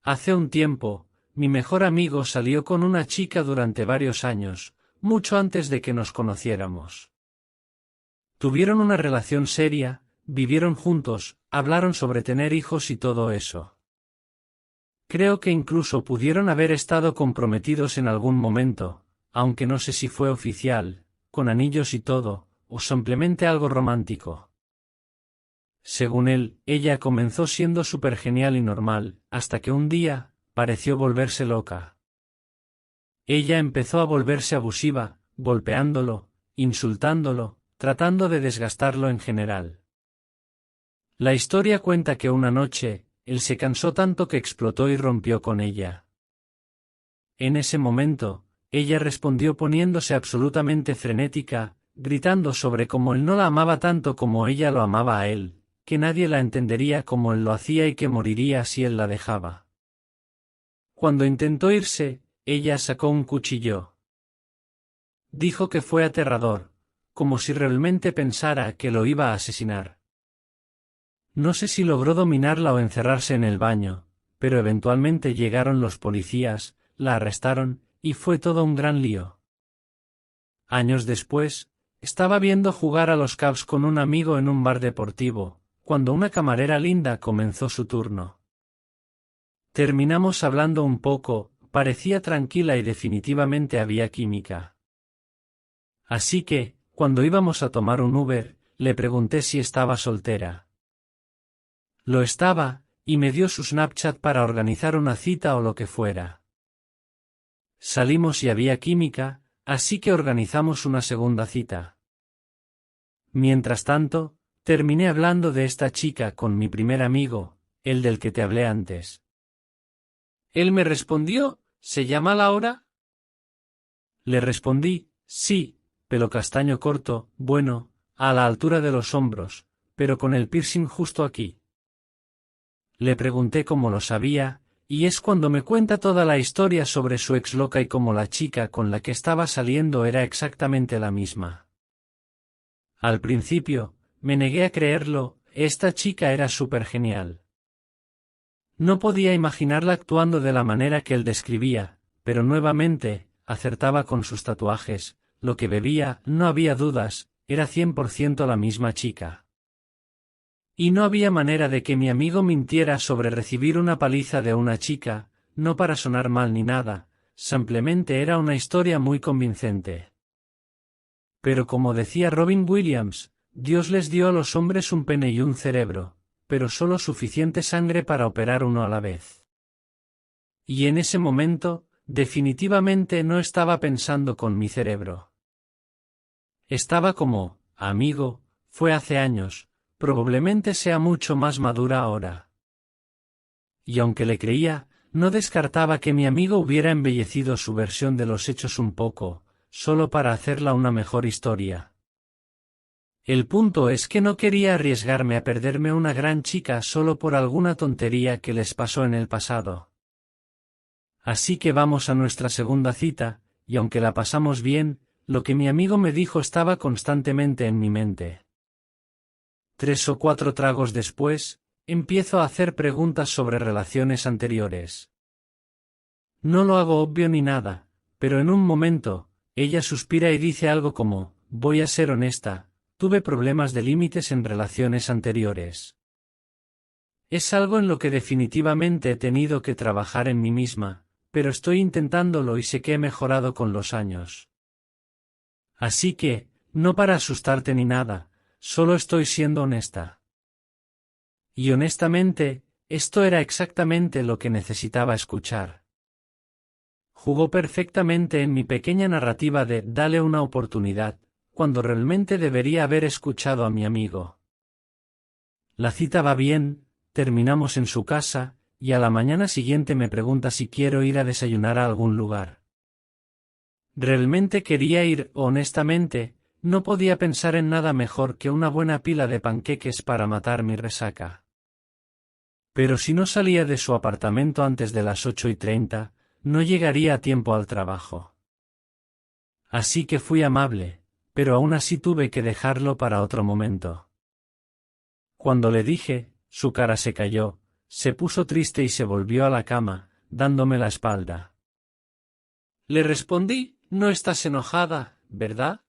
Hace un tiempo, mi mejor amigo salió con una chica durante varios años, mucho antes de que nos conociéramos. Tuvieron una relación seria, vivieron juntos, hablaron sobre tener hijos y todo eso. Creo que incluso pudieron haber estado comprometidos en algún momento, aunque no sé si fue oficial, con anillos y todo, o simplemente algo romántico. Según él, ella comenzó siendo súper genial y normal, hasta que un día, pareció volverse loca. Ella empezó a volverse abusiva, golpeándolo, insultándolo, tratando de desgastarlo en general. La historia cuenta que una noche, él se cansó tanto que explotó y rompió con ella. En ese momento, ella respondió poniéndose absolutamente frenética, gritando sobre cómo él no la amaba tanto como ella lo amaba a él, que nadie la entendería como él lo hacía y que moriría si él la dejaba. Cuando intentó irse, ella sacó un cuchillo. Dijo que fue aterrador, como si realmente pensara que lo iba a asesinar. No sé si logró dominarla o encerrarse en el baño, pero eventualmente llegaron los policías, la arrestaron, y fue todo un gran lío. Años después, estaba viendo jugar a los Cavs con un amigo en un bar deportivo, cuando una camarera linda comenzó su turno. Terminamos hablando un poco, parecía tranquila y definitivamente había química. Así que, cuando íbamos a tomar un Uber, le pregunté si estaba soltera. Lo estaba, y me dio su Snapchat para organizar una cita o lo que fuera. Salimos y había química, así que organizamos una segunda cita. Mientras tanto, terminé hablando de esta chica con mi primer amigo, el del que te hablé antes. Él me respondió, ¿se llama Laura? Le respondí, sí, pelo castaño corto, bueno, a la altura de los hombros, pero con el piercing justo aquí. Le pregunté cómo lo sabía, y es cuando me cuenta toda la historia sobre su ex loca y cómo la chica con la que estaba saliendo era exactamente la misma. Al principio, me negué a creerlo, esta chica era súper genial. No podía imaginarla actuando de la manera que él describía, pero nuevamente, acertaba con sus tatuajes, lo que bebía, no había dudas, era 100% la misma chica. Y no había manera de que mi amigo mintiera sobre recibir una paliza de una chica, no para sonar mal ni nada, simplemente era una historia muy convincente. Pero como decía Robin Williams, Dios les dio a los hombres un pene y un cerebro, pero solo suficiente sangre para operar uno a la vez. Y en ese momento, definitivamente no estaba pensando con mi cerebro. Estaba como, amigo, fue hace años, probablemente sea mucho más madura ahora. Y aunque le creía, no descartaba que mi amigo hubiera embellecido su versión de los hechos un poco, solo para hacerla una mejor historia. El punto es que no quería arriesgarme a perderme una gran chica solo por alguna tontería que les pasó en el pasado. Así que vamos a nuestra segunda cita, y aunque la pasamos bien, lo que mi amigo me dijo estaba constantemente en mi mente. 3 o 4 tragos después, empiezo a hacer preguntas sobre relaciones anteriores. No lo hago obvio ni nada, pero en un momento, ella suspira y dice algo como, voy a ser honesta, tuve problemas de límites en relaciones anteriores. Es algo en lo que definitivamente he tenido que trabajar en mí misma, pero estoy intentándolo y sé que he mejorado con los años. Así que, no para asustarte ni nada, solo estoy siendo honesta. Y honestamente, esto era exactamente lo que necesitaba escuchar. Jugó perfectamente en mi pequeña narrativa de dale una oportunidad, cuando realmente debería haber escuchado a mi amigo. La cita va bien, terminamos en su casa, y a la mañana siguiente me pregunta si quiero ir a desayunar a algún lugar. Realmente quería ir, honestamente, no podía pensar en nada mejor que una buena pila de panqueques para matar mi resaca. Pero si no salía de su apartamento antes de las 8:30, no llegaría a tiempo al trabajo. Así que fui amable, pero aún así tuve que dejarlo para otro momento. Cuando le dije, su cara se cayó, se puso triste y se volvió a la cama, dándome la espalda. Le respondí, no estás enojada, ¿verdad?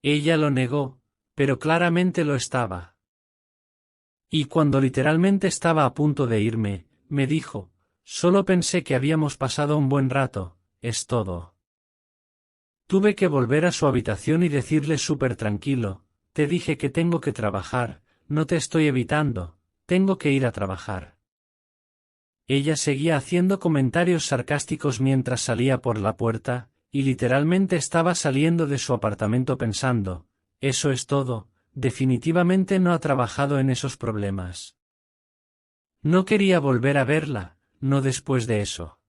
Ella lo negó, pero claramente lo estaba. Y cuando literalmente estaba a punto de irme, me dijo, solo pensé que habíamos pasado un buen rato, es todo. Tuve que volver a su habitación y decirle súper tranquilo, te dije que tengo que trabajar, no te estoy evitando, tengo que ir a trabajar. Ella seguía haciendo comentarios sarcásticos mientras salía por la puerta, y literalmente estaba saliendo de su apartamento pensando, eso es todo, definitivamente no ha trabajado en esos problemas. No quería volver a verla, no después de eso.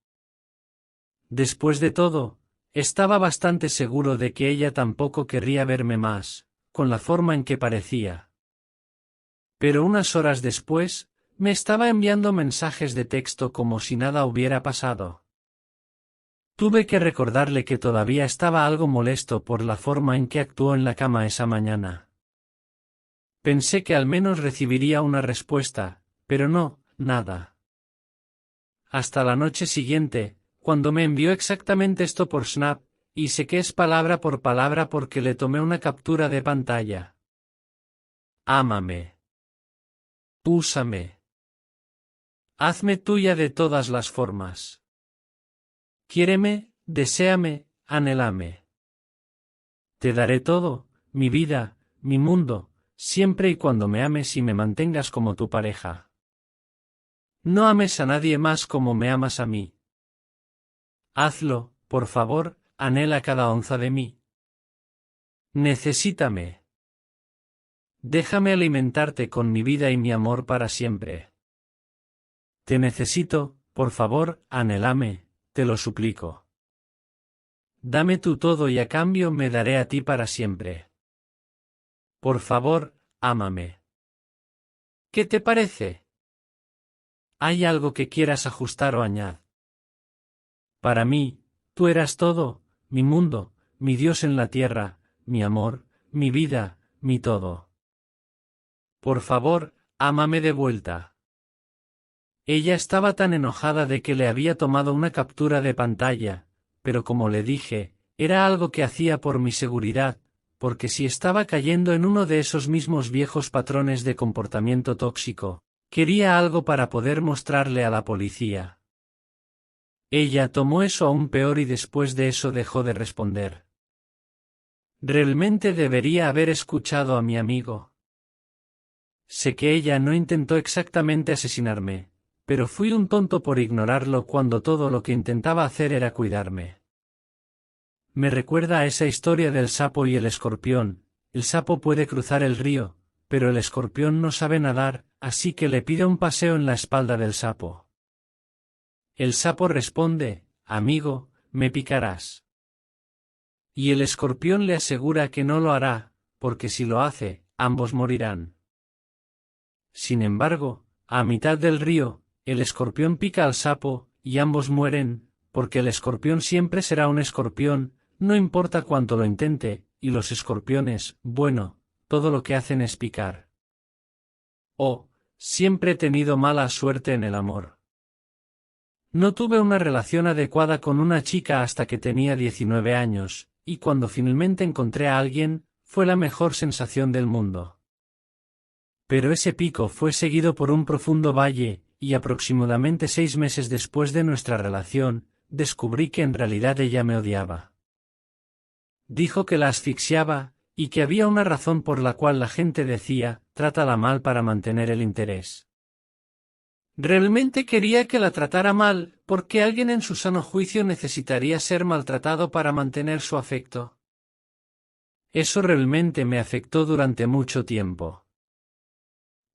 Después de todo, estaba bastante seguro de que ella tampoco querría verme más, con la forma en que parecía. Pero unas horas después, me estaba enviando mensajes de texto como si nada hubiera pasado. Tuve que recordarle que todavía estaba algo molesto por la forma en que actuó en la cama esa mañana. Pensé que al menos recibiría una respuesta, pero no, nada. Hasta la noche siguiente, cuando me envió exactamente esto por Snap, y sé que es palabra por palabra porque le tomé una captura de pantalla. Ámame. Úsame. Hazme tuya de todas las formas. Quiéreme, deséame, anhelame. Te daré todo, mi vida, mi mundo, siempre y cuando me ames y me mantengas como tu pareja. No ames a nadie más como me amas a mí. Hazlo, por favor, anhela cada onza de mí. Necesítame. Déjame alimentarte con mi vida y mi amor para siempre. Te necesito, por favor, anhélame, te lo suplico. Dame tú todo y a cambio me daré a ti para siempre. Por favor, ámame. ¿Qué te parece? ¿Hay algo que quieras ajustar o añadir? Para mí, tú eras todo, mi mundo, mi Dios en la tierra, mi amor, mi vida, mi todo. Por favor, ámame de vuelta. Ella estaba tan enojada de que le había tomado una captura de pantalla, pero como le dije, era algo que hacía por mi seguridad, porque si estaba cayendo en uno de esos mismos viejos patrones de comportamiento tóxico, quería algo para poder mostrarle a la policía. Ella tomó eso aún peor y después de eso dejó de responder. Realmente debería haber escuchado a mi amigo. Sé que ella no intentó exactamente asesinarme, pero fui un tonto por ignorarlo cuando todo lo que intentaba hacer era cuidarme. Me recuerda a esa historia del sapo y el escorpión. El sapo puede cruzar el río, pero el escorpión no sabe nadar, así que le pide un paseo en la espalda del sapo. El sapo responde, amigo, me picarás. Y el escorpión le asegura que no lo hará, porque si lo hace, ambos morirán. Sin embargo, a mitad del río, el escorpión pica al sapo, y ambos mueren, porque el escorpión siempre será un escorpión, no importa cuánto lo intente, y los escorpiones, bueno, todo lo que hacen es picar. Oh, siempre he tenido mala suerte en el amor. No tuve una relación adecuada con una chica hasta que tenía 19 años, y cuando finalmente encontré a alguien, fue la mejor sensación del mundo. Pero ese pico fue seguido por un profundo valle, y aproximadamente 6 meses después de nuestra relación, descubrí que en realidad ella me odiaba. Dijo que la asfixiaba, y que había una razón por la cual la gente decía, trátala mal para mantener el interés. Realmente quería que la tratara mal, porque alguien en su sano juicio necesitaría ser maltratado para mantener su afecto. Eso realmente me afectó durante mucho tiempo.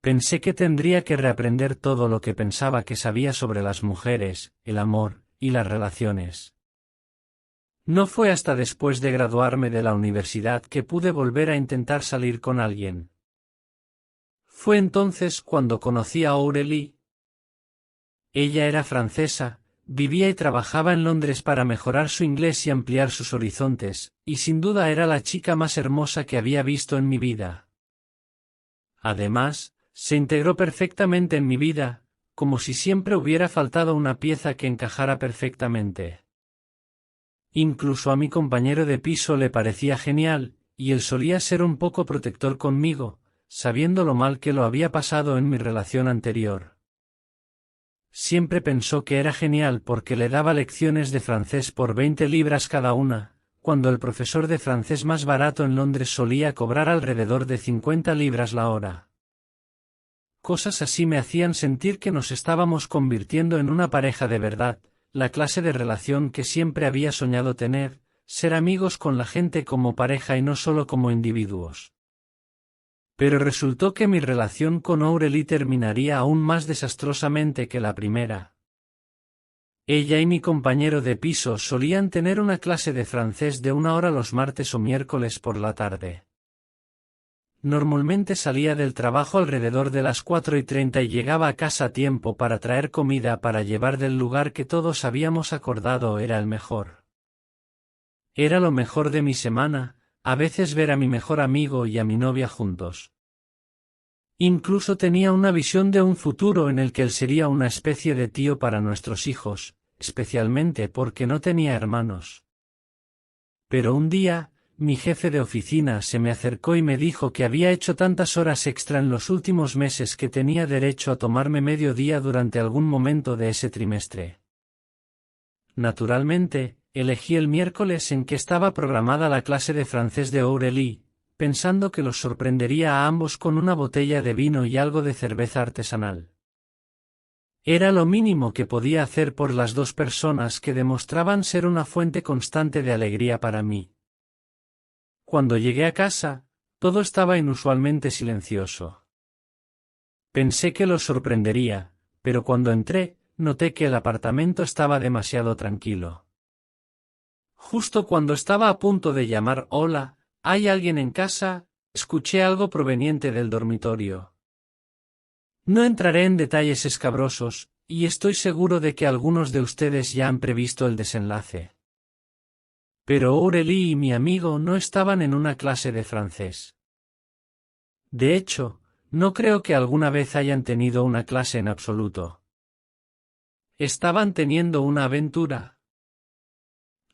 Pensé que tendría que reaprender todo lo que pensaba que sabía sobre las mujeres, el amor, y las relaciones. No fue hasta después de graduarme de la universidad que pude volver a intentar salir con alguien. Fue entonces cuando conocí a Aurélie. Ella era francesa, vivía y trabajaba en Londres para mejorar su inglés y ampliar sus horizontes, y sin duda era la chica más hermosa que había visto en mi vida. Además, se integró perfectamente en mi vida, como si siempre hubiera faltado una pieza que encajara perfectamente. Incluso a mi compañero de piso le parecía genial, y él solía ser un poco protector conmigo, sabiendo lo mal que lo había pasado en mi relación anterior. Siempre pensó que era genial porque le daba lecciones de francés por 20 libras cada una, cuando el profesor de francés más barato en Londres solía cobrar alrededor de 50 libras la hora. Cosas así me hacían sentir que nos estábamos convirtiendo en una pareja de verdad, la clase de relación que siempre había soñado tener, ser amigos con la gente como pareja y no solo como individuos. Pero resultó que mi relación con Aurélie terminaría aún más desastrosamente que la primera. Ella y mi compañero de piso solían tener una clase de francés de 1 hora los martes o miércoles por la tarde. Normalmente salía del trabajo alrededor de las 4:30 y llegaba a casa a tiempo para traer comida para llevar del lugar que todos habíamos acordado era el mejor. Era lo mejor de mi semana, a veces ver a mi mejor amigo y a mi novia juntos. Incluso tenía una visión de un futuro en el que él sería una especie de tío para nuestros hijos, especialmente porque no tenía hermanos. Pero un día, mi jefe de oficina se me acercó y me dijo que había hecho tantas horas extra en los últimos meses que tenía derecho a tomarme medio día durante algún momento de ese trimestre. Naturalmente, elegí el miércoles en que estaba programada la clase de francés de Aurélie, pensando que los sorprendería a ambos con una botella de vino y algo de cerveza artesanal. Era lo mínimo que podía hacer por las dos personas que demostraban ser una fuente constante de alegría para mí. Cuando llegué a casa, todo estaba inusualmente silencioso. Pensé que los sorprendería, pero cuando entré, noté que el apartamento estaba demasiado tranquilo. Justo cuando estaba a punto de llamar «Hola, ¿hay alguien en casa?», escuché algo proveniente del dormitorio. No entraré en detalles escabrosos, y estoy seguro de que algunos de ustedes ya han previsto el desenlace. Pero Aurélie y mi amigo no estaban en una clase de francés. De hecho, no creo que alguna vez hayan tenido una clase en absoluto. Estaban teniendo una aventura.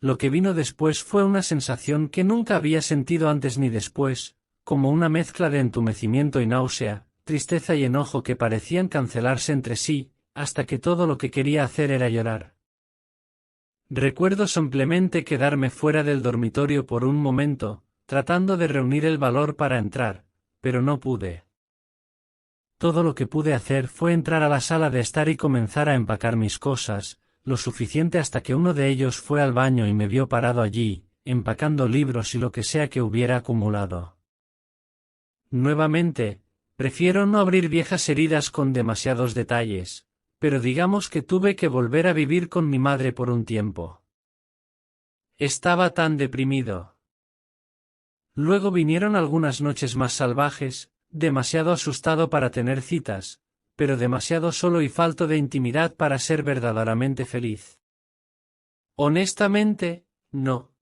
Lo que vino después fue una sensación que nunca había sentido antes ni después, como una mezcla de entumecimiento y náusea, tristeza y enojo que parecían cancelarse entre sí, hasta que todo lo que quería hacer era llorar. Recuerdo simplemente quedarme fuera del dormitorio por un momento, tratando de reunir el valor para entrar, pero no pude. Todo lo que pude hacer fue entrar a la sala de estar y comenzar a empacar mis cosas, lo suficiente hasta que uno de ellos fue al baño y me vio parado allí, empacando libros y lo que sea que hubiera acumulado. Nuevamente, prefiero no abrir viejas heridas con demasiados detalles, pero digamos que tuve que volver a vivir con mi madre por un tiempo. Estaba tan deprimido. Luego vinieron algunas noches más salvajes, demasiado asustado para tener citas, pero demasiado solo y falto de intimidad para ser verdaderamente feliz. Honestamente, no.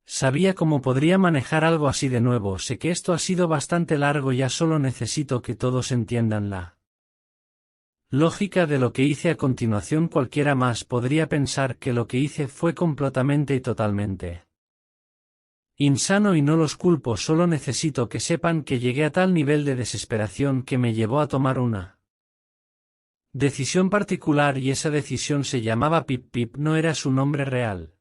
Sabía cómo podría manejar algo así de nuevo. Sé que esto ha sido bastante largo, ya solo necesito que todos entiendan la lógica de lo que hice a continuación. Cualquiera más podría pensar que lo que hice fue completamente y totalmente insano y no los culpo, solo necesito que sepan que llegué a tal nivel de desesperación que me llevó a tomar una decisión particular, y esa decisión se llamaba Pip Pip. No era su nombre real.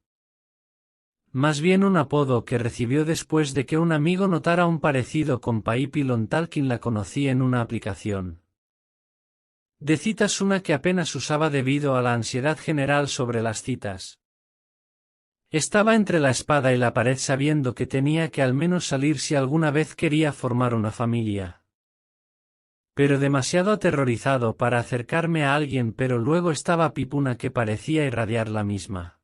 Más bien un apodo que recibió después de que un amigo notara un parecido con Pippi Longtalkins. La conocí en una aplicación de citas, una que apenas usaba debido a la ansiedad general sobre las citas. Estaba entre la espada y la pared sabiendo que tenía que al menos salir si alguna vez quería formar una familia. Pero demasiado aterrorizado para acercarme a alguien, pero luego estaba Pip, una que parecía irradiar la misma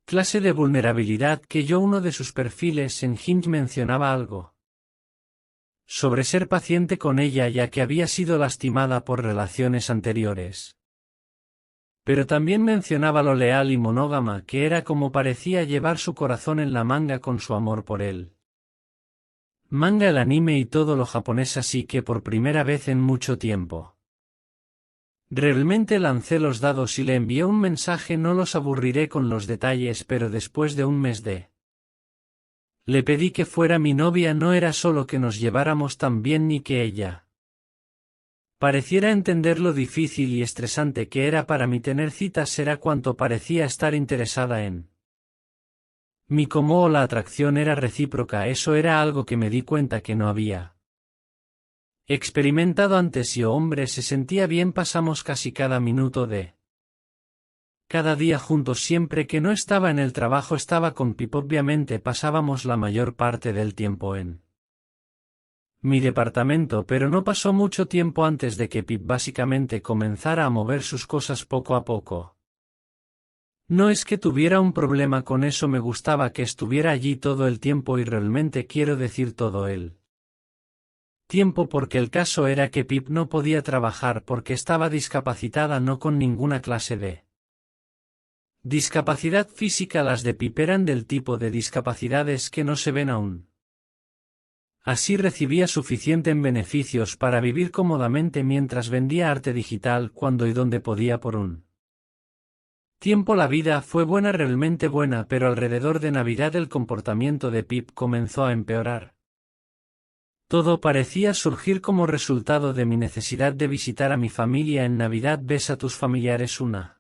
clase de vulnerabilidad que yo. Uno de sus perfiles en Hinge mencionaba algo sobre ser paciente con ella ya que había sido lastimada por relaciones anteriores. Pero también mencionaba lo leal y monógama que era, como parecía llevar su corazón en la manga con su amor por él. Manga, el anime y todo lo japonés, así que por primera vez en mucho tiempo Realmente lancé los dados y le envié un mensaje. No los aburriré con los detalles, pero después de un mes le pedí que fuera mi novia. No era solo que nos lleváramos tan bien ni que ella pareciera entender lo difícil y estresante que era para mí tener citas. Era cuanto parecía estar interesada en mí. Como la atracción era recíproca, eso era algo que me di cuenta que no había experimentado antes. Y hombre, se sentía bien. Pasamos casi cada minuto de cada día juntos. Siempre que no estaba en el trabajo estaba con Pip. Obviamente pasábamos la mayor parte del tiempo en mi departamento, pero no pasó mucho tiempo antes de que Pip básicamente comenzara a mover sus cosas poco a poco. No es que tuviera un problema con eso, me gustaba que estuviera allí todo el tiempo, y realmente quiero decir todo el tiempo, porque el caso era que Pip no podía trabajar porque estaba discapacitada, no con ninguna clase de discapacidad física. Las de Pip eran del tipo de discapacidades que no se ven aún. Así recibía suficiente en beneficios para vivir cómodamente mientras vendía arte digital cuando y donde podía por un tiempo. La vida fue buena, realmente buena, pero alrededor de Navidad el comportamiento de Pip comenzó a empeorar. Todo parecía surgir como resultado de mi necesidad de visitar a mi familia en Navidad. ¿Ves a tus familiares? Una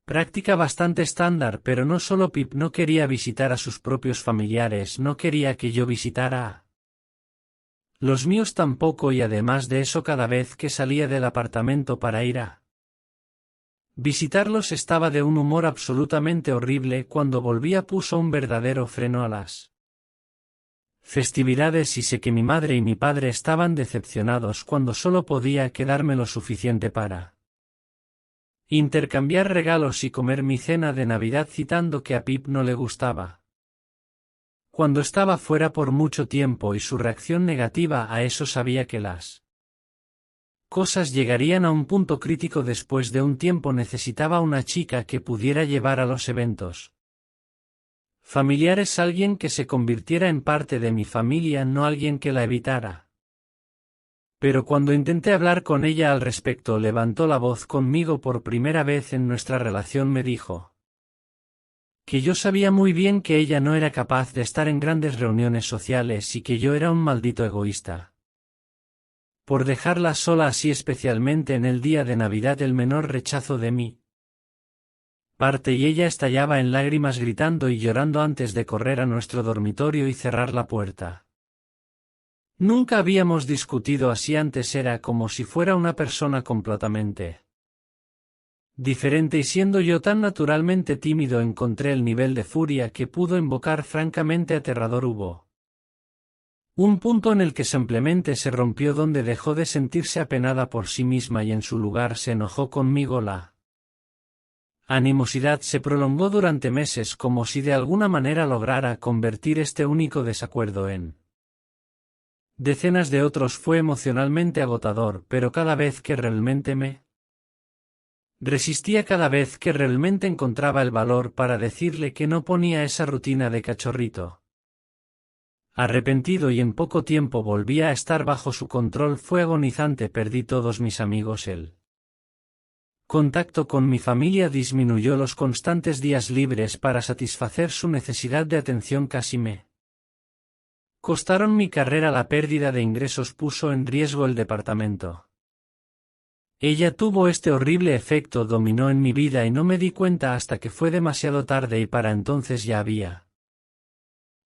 práctica bastante estándar, pero no solo Pip no quería visitar a sus propios familiares, no quería que yo visitara a los míos tampoco, y además de eso, cada vez que salía del apartamento para ir a visitarlos estaba de un humor absolutamente horrible. Cuando volvía puso un verdadero freno a las festividades, y sé que mi madre y mi padre estaban decepcionados cuando solo podía quedarme lo suficiente para intercambiar regalos y comer mi cena de Navidad, citando que a Pip no le gustaba cuando estaba fuera por mucho tiempo, y su reacción negativa a eso. Sabía que las cosas llegarían a un punto crítico después de un tiempo. Necesitaba una chica que pudiera llevar a los eventos familiares, alguien que se convirtiera en parte de mi familia, no alguien que la evitara. Pero cuando intenté hablar con ella al respecto, levantó la voz conmigo por primera vez en nuestra relación. Me dijo que yo sabía muy bien que ella no era capaz de estar en grandes reuniones sociales y que yo era un maldito egoísta por dejarla sola así, especialmente en el día de Navidad. El menor rechazo de mí parte, y ella estallaba en lágrimas, gritando y llorando antes de correr a nuestro dormitorio y cerrar la puerta. Nunca habíamos discutido así antes, era como si fuera una persona completamente diferente, y siendo yo tan naturalmente tímido encontré el nivel de furia que pudo invocar francamente aterrador. Hubo un punto en el que simplemente se rompió, donde dejó de sentirse apenada por sí misma y en su lugar se enojó conmigo. La animosidad se prolongó durante meses, como si de alguna manera lograra convertir este único desacuerdo en decenas de otros. Fue emocionalmente agotador, pero cada vez que realmente me resistía, cada vez que realmente encontraba el valor para decirle que no, ponía esa rutina de cachorrito arrepentido, y en poco tiempo volvía a estar bajo su control. Fue agonizante. Perdí todos mis amigos, el contacto con mi familia disminuyó, los constantes días libres para satisfacer su necesidad de atención casi me costaron mi carrera. La pérdida de ingresos puso en riesgo el departamento. Ella tuvo este horrible efecto, dominó en mi vida y no me di cuenta hasta que fue demasiado tarde, y para entonces ya había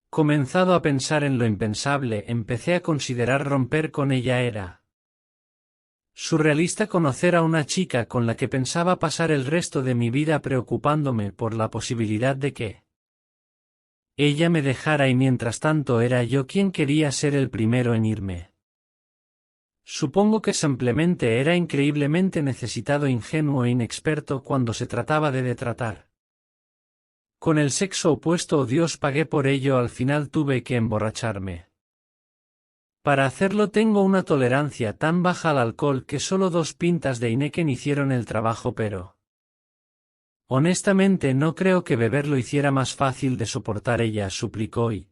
comenzado a pensar en lo impensable. Empecé a considerar romper con ella. Era surrealista conocer a una chica con la que pensaba pasar el resto de mi vida, preocupándome por la posibilidad de que ella me dejara, y mientras tanto era yo quien quería ser el primero en irme. Supongo que simplemente era increíblemente necesitado, ingenuo e inexperto cuando se trataba de tratar con el sexo opuesto. Oh Dios, pagué por ello. Al final tuve que emborracharme. Para hacerlo tengo una tolerancia tan baja al alcohol que solo 2 pintas de Heineken hicieron el trabajo, pero honestamente no creo que beber lo hiciera más fácil de soportar. Ella suplicó y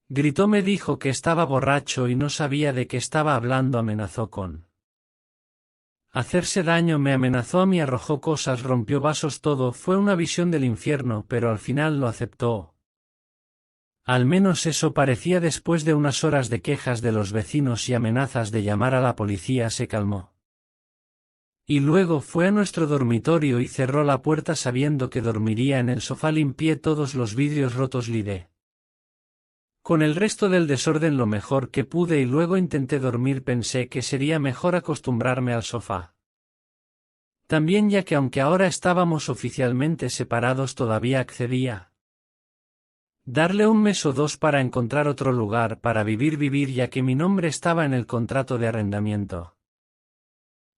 gritó, me dijo que estaba borracho y no sabía de qué estaba hablando, amenazó con hacerse daño, me amenazó, me arrojó cosas, rompió vasos, todo fue una visión del infierno, pero al final lo aceptó. Al menos eso parecía. Después de unas horas de quejas de los vecinos y amenazas de llamar a la policía, se calmó. Y luego fue a nuestro dormitorio y cerró la puerta sabiendo que dormiría en el sofá. Limpié todos los vidrios rotos, lidé con el resto del desorden lo mejor que pude y luego intenté dormir. Pensé que sería mejor acostumbrarme al sofá. También, ya que aunque ahora estábamos oficialmente separados, todavía accedía darle un mes o dos para encontrar otro lugar para vivir, ya que mi nombre estaba en el contrato de arrendamiento.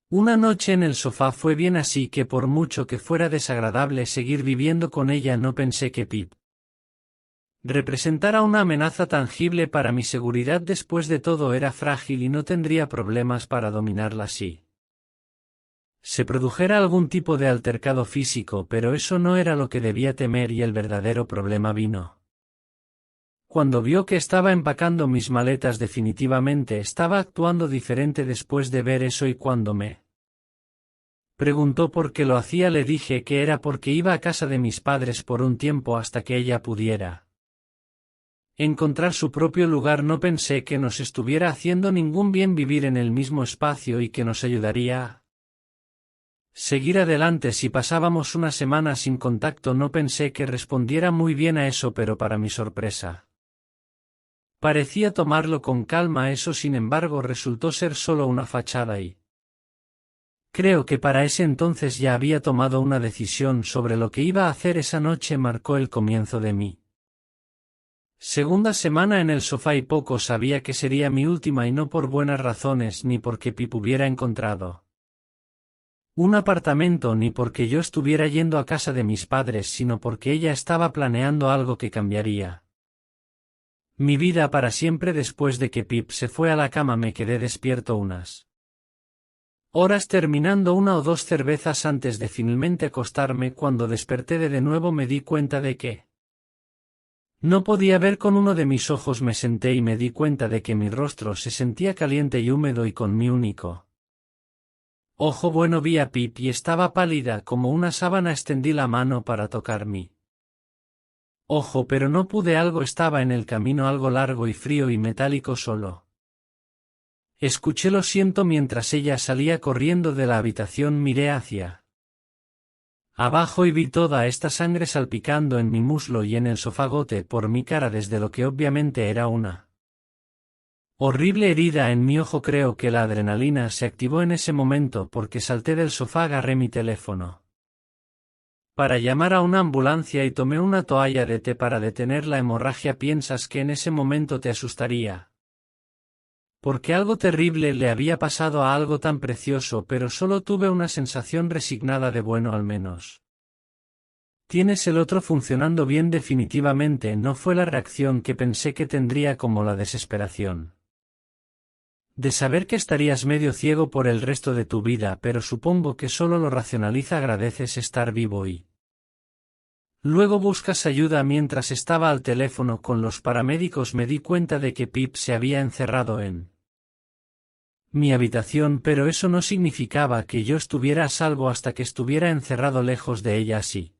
Una noche en el sofá fue bien, así que por mucho que fuera desagradable seguir viviendo con ella, no pensé que Pip representara una amenaza tangible para mi seguridad. Después de todo, era frágil y no tendría problemas para dominarla si se produjera algún tipo de altercado físico, pero eso no era lo que debía temer, y el verdadero problema vino cuando vio que estaba empacando mis maletas. Definitivamente estaba actuando diferente después de ver eso, y cuando me preguntó por qué lo hacía, le dije que era porque iba a casa de mis padres por un tiempo hasta que ella pudiera encontrar su propio lugar. No pensé que nos estuviera haciendo ningún bien vivir en el mismo espacio y que nos ayudaría a seguir adelante si pasábamos una semana sin contacto. No pensé que respondiera muy bien a eso, pero para mi sorpresa parecía tomarlo con calma. Eso, sin embargo, resultó ser solo una fachada, y creo que para ese entonces ya había tomado una decisión sobre lo que iba a hacer. Esa noche marcó el comienzo de mi segunda semana en el sofá, y poco sabía que sería mi última, y no por buenas razones, ni porque Pip hubiera encontrado un apartamento, ni porque yo estuviera yendo a casa de mis padres, sino porque ella estaba planeando algo que cambiaría mi vida para siempre. Después de que Pip se fue a la cama, me quedé despierto unas horas terminando una o dos cervezas antes de finalmente acostarme. Cuando desperté de nuevo me di cuenta de que no podía ver con uno de mis ojos. Me senté y me di cuenta de que mi rostro se sentía caliente y húmedo, y con mi único ojo bueno vi a Pip y estaba pálida como una sábana. Extendí la mano para tocar mi ojo, pero no pude. Algo estaba en el camino, algo largo y frío y metálico. Solo escuché "lo siento" mientras ella salía corriendo de la habitación. Miré hacia abajo y vi toda esta sangre salpicando en mi muslo y en el sofá, gote por mi cara desde lo que obviamente era una horrible herida en mi ojo. Creo que la adrenalina se activó en ese momento porque salté del sofá, agarré mi teléfono para llamar a una ambulancia y tomé una toalla de té para detener la hemorragia. Piensas que en ese momento te asustaría porque algo terrible le había pasado a algo tan precioso, pero solo tuve una sensación resignada de bueno, al menos tienes el otro funcionando bien. Definitivamente no fue la reacción que pensé que tendría, como la desesperación de saber que estarías medio ciego por el resto de tu vida, pero supongo que solo lo racionaliza. Agradeces estar vivo y luego buscas ayuda. Mientras estaba al teléfono con los paramédicos me di cuenta de que Pip se había encerrado en mi habitación, pero eso no significaba que yo estuviera a salvo hasta que estuviera encerrado lejos de ella. Así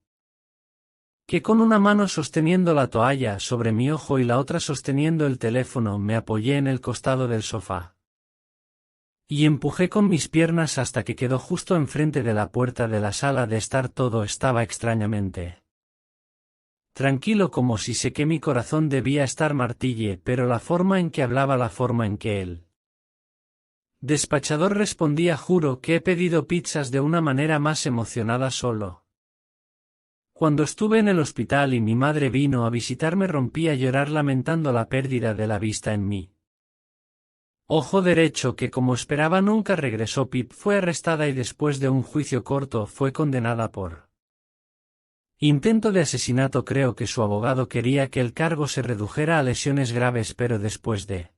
que con una mano sosteniendo la toalla sobre mi ojo y la otra sosteniendo el teléfono, me apoyé en el costado del sofá y empujé con mis piernas hasta que quedó justo enfrente de la puerta de la sala de estar. Todo estaba extrañamente tranquilo, como si sé que mi corazón debía estar martille, pero la forma en que hablaba, la forma en que el despachador respondía, juro que he pedido pizzas, de una manera más emocionada. Solo cuando estuve en el hospital y mi madre vino a visitarme rompí a llorar lamentando la pérdida de la vista en mí ojo derecho, que como esperaba nunca regresó. Pip fue arrestada y después de un juicio corto fue condenada por intento de asesinato. Creo que su abogado quería que el cargo se redujera a lesiones graves, pero después de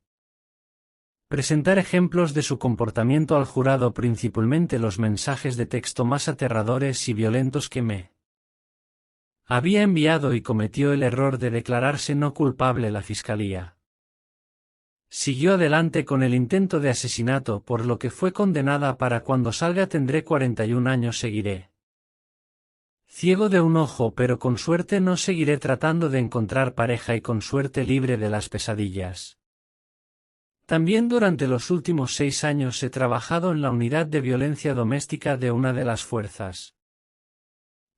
presentar ejemplos de su comportamiento al jurado, principalmente los mensajes de texto más aterradores y violentos que me había enviado, y cometió el error de declararse no culpable, la fiscalía Siguió adelante con el intento de asesinato, por lo que fue condenada. Para cuando salga tendré 41 años. Seguiré ciego de un ojo, pero con suerte no seguiré tratando de encontrar pareja y con suerte libre de las pesadillas. También durante los últimos 6 años he trabajado en la unidad de violencia doméstica de una de las fuerzas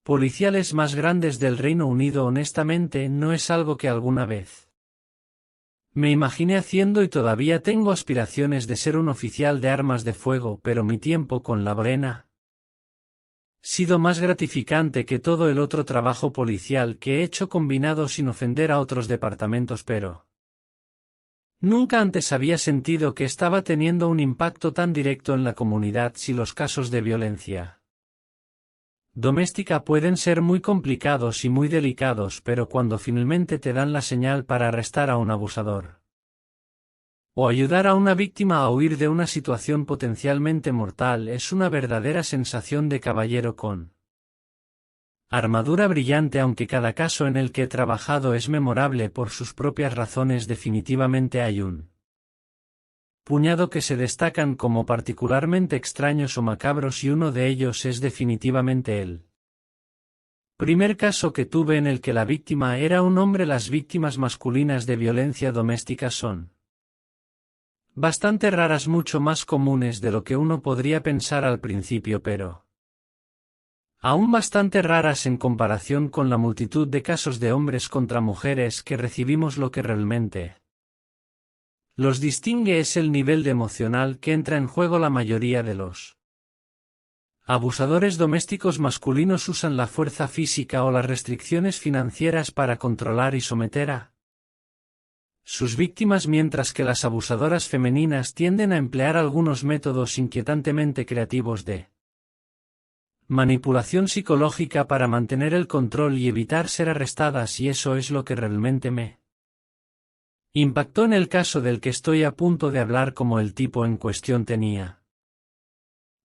policiales más grandes del Reino Unido. Honestamente, no es algo que alguna vez me imaginé haciendo y todavía tengo aspiraciones de ser un oficial de armas de fuego, pero mi tiempo con la Bren sido más gratificante que todo el otro trabajo policial que he hecho combinado, sin ofender a otros departamentos, pero nunca antes había sentido que estaba teniendo un impacto tan directo en la comunidad. Si los casos de violencia doméstica pueden ser muy complicados y muy delicados, pero cuando finalmente te dan la señal para arrestar a un abusador o ayudar a una víctima a huir de una situación potencialmente mortal, es una verdadera sensación de caballero con armadura brillante. Aunque cada caso en el que he trabajado es memorable por sus propias razones, definitivamente hay un puñado que se destacan como particularmente extraños o macabros, y uno de ellos es definitivamente el primer caso que tuve en el que la víctima era un hombre. Las víctimas masculinas de violencia doméstica son bastante raras, mucho más comunes de lo que uno podría pensar al principio, pero aún bastante raras en comparación con la multitud de casos de hombres contra mujeres que recibimos. Lo que realmente los distingue es el nivel de emocional que entra en juego. La mayoría de los abusadores domésticos masculinos usan la fuerza física o las restricciones financieras para controlar y someter a sus víctimas, mientras que las abusadoras femeninas tienden a emplear algunos métodos inquietantemente creativos de manipulación psicológica para mantener el control y evitar ser arrestadas, y eso es lo que realmente me impactó en el caso del que estoy a punto de hablar. Como el tipo en cuestión tenía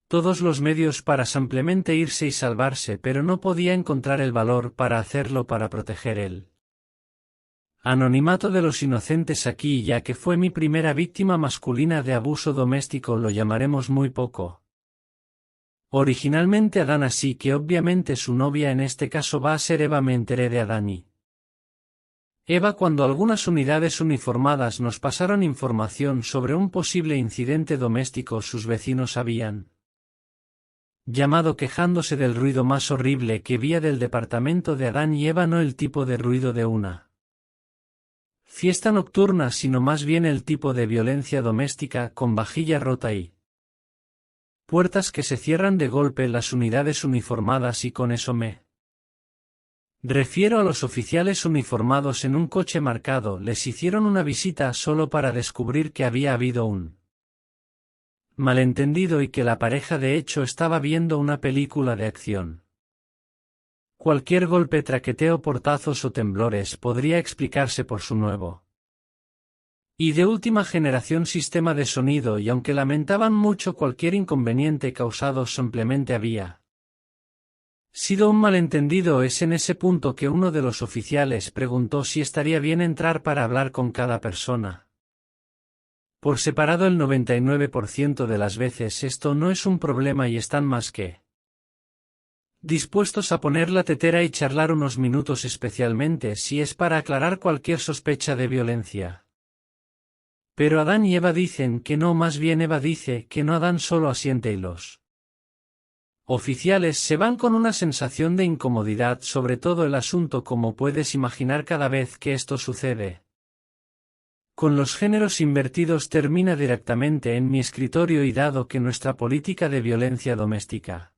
todos los medios para simplemente irse y salvarse, pero no podía encontrar el valor para hacerlo para proteger el anonimato de los inocentes aquí. Ya que fue mi primera víctima masculina de abuso doméstico, lo llamaremos muy poco originalmente Adán, así que obviamente su novia en este caso va a ser Eva. Me enteré de Adán y Eva cuando algunas unidades uniformadas nos pasaron información sobre un posible incidente doméstico. Sus vecinos habían llamado quejándose del ruido más horrible que vía del departamento de Adán y Eva, no el tipo de ruido de una fiesta nocturna, sino más bien el tipo de violencia doméstica, con vajilla rota y puertas que se cierran de golpe. Las unidades uniformadas, y con eso me refiero a los oficiales uniformados en un coche marcado, les hicieron una visita solo para descubrir que había habido un malentendido y que la pareja de hecho estaba viendo una película de acción. Cualquier golpe, traqueteo, portazos o temblores podría explicarse por su nuevo y de última generación sistema de sonido, y aunque lamentaban mucho cualquier inconveniente causado, simplemente había sido un malentendido. Es en ese punto que uno de los oficiales preguntó si estaría bien entrar para hablar con cada persona por separado. El 99% de las veces esto no es un problema y están más que dispuestos a poner la tetera y charlar unos minutos, especialmente si es para aclarar cualquier sospecha de violencia. Pero Adán y Eva dicen que no, más bien Eva dice que no. Adán solo asiente y los oficiales se van con una sensación de incomodidad sobre todo el asunto. Como puedes imaginar, cada vez que esto sucede con los géneros invertidos termina directamente en mi escritorio, y dado que nuestra política de violencia doméstica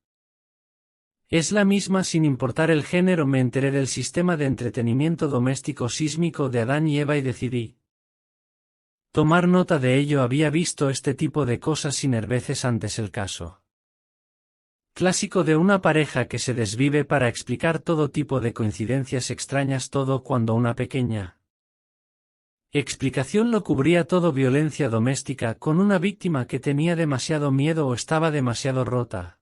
es la misma sin importar el género, me enteré del sistema de entretenimiento doméstico sísmico de Adán y Eva y decidí tomar nota de ello. Había visto este tipo de cosas sin veces antes. El caso clásico de una pareja que se desvive para explicar todo tipo de coincidencias extrañas, todo cuando una pequeña explicación lo cubría todo. Violencia doméstica con una víctima que tenía demasiado miedo o estaba demasiado rota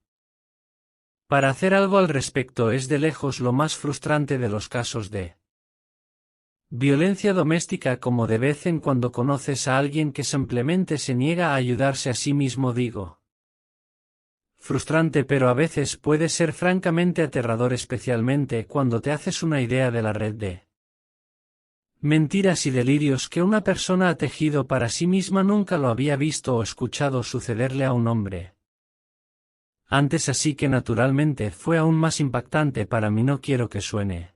para hacer algo al respecto. Es de lejos lo más frustrante de los casos de Violencia doméstica como de vez en cuando conoces a alguien que simplemente se niega a ayudarse a sí mismo digo. Frustrante pero a veces puede ser francamente aterrador especialmente cuando te haces una idea de la red de mentiras y delirios que una persona ha tejido para sí misma nunca lo había visto o escuchado sucederle a un hombre. Antes así que naturalmente fue aún más impactante para mí no quiero que suene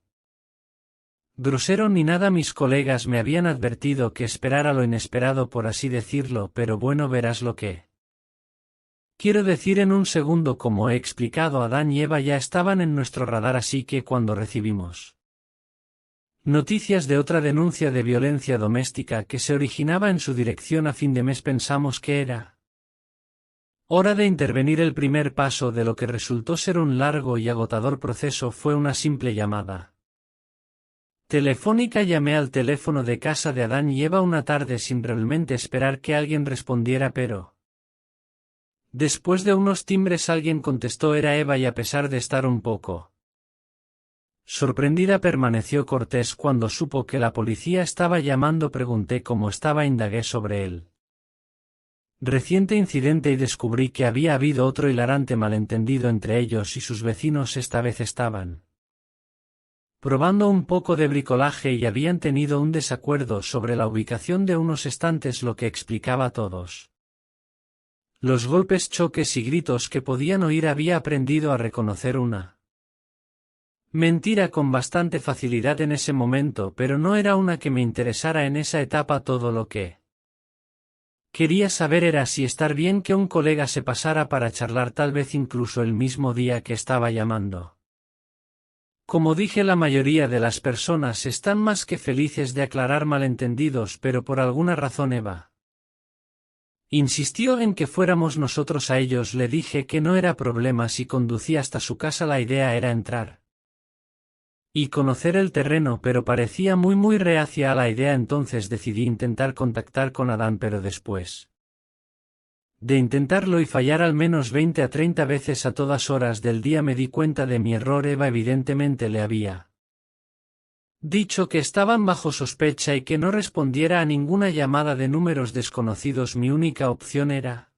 grosero ni nada mis colegas me habían advertido que esperara lo inesperado por así decirlo pero bueno verás lo que quiero decir en un segundo como he explicado Adán y Eva ya estaban en nuestro radar así que cuando recibimos noticias de otra denuncia de violencia doméstica que se originaba en su dirección a fin de mes pensamos que era hora de intervenir. El primer paso de lo que resultó ser un largo y agotador proceso fue una simple llamada telefónica. Llamé al teléfono de casa de Adán y Eva una tarde sin realmente esperar que alguien respondiera pero después de unos timbres alguien contestó era Eva y a pesar de estar un poco sorprendida permaneció cortés cuando supo que la policía estaba llamando pregunté cómo estaba indagué sobre él reciente incidente y descubrí que había habido otro hilarante malentendido entre ellos y sus vecinos esta vez estaban probando un poco de bricolaje y habían tenido un desacuerdo sobre la ubicación de unos estantes lo que explicaba a todos los golpes, choques y gritos que podían oír. Había aprendido a reconocer una mentira con bastante facilidad en ese momento pero no era una que me interesara en esa etapa. Todo lo que quería saber era si estar bien que un colega se pasara para charlar tal vez incluso el mismo día que estaba llamando. Como dije la mayoría de las personas están más que felices de aclarar malentendidos pero por alguna razón Eva insistió en que fuéramos nosotros a ellos. Le dije que no era problema si conducía hasta su casa. La idea era entrar y conocer el terreno pero parecía muy reacia a la idea entonces decidí intentar contactar con Adán pero después de intentarlo y fallar al menos 20 a 30 veces a todas horas del día me di cuenta de mi error. Eva evidentemente le había dicho que estaban bajo sospecha y que no respondiera a ninguna llamada de números desconocidos. Mi única opción era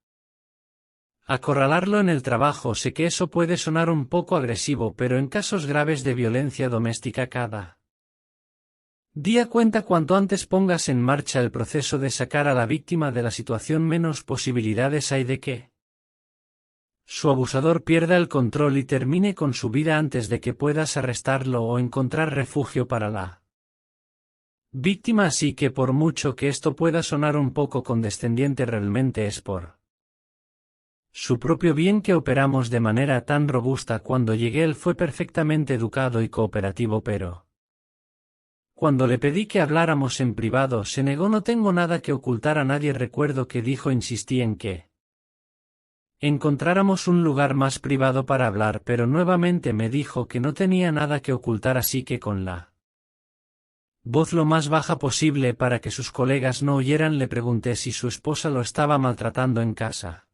acorralarlo en el trabajo. Sé que eso puede sonar un poco agresivo pero en casos graves de violencia doméstica cada día cuenta. Cuanto antes pongas en marcha el proceso de sacar a la víctima de la situación menos posibilidades hay de que su abusador pierda el control y termine con su vida antes de que puedas arrestarlo o encontrar refugio para la víctima. Así que por mucho que esto pueda sonar un poco condescendiente realmente es por su propio bien que operamos de manera tan robusta. Cuando llegué él fue perfectamente educado y cooperativo pero cuando le pedí que habláramos en privado se negó. No tengo nada que ocultar a nadie. Recuerdo que dijo insistí en que encontráramos un lugar más privado para hablar pero nuevamente me dijo que no tenía nada que ocultar así que con la voz lo más baja posible para que sus colegas no oyeran le pregunté si su esposa lo estaba maltratando en casa.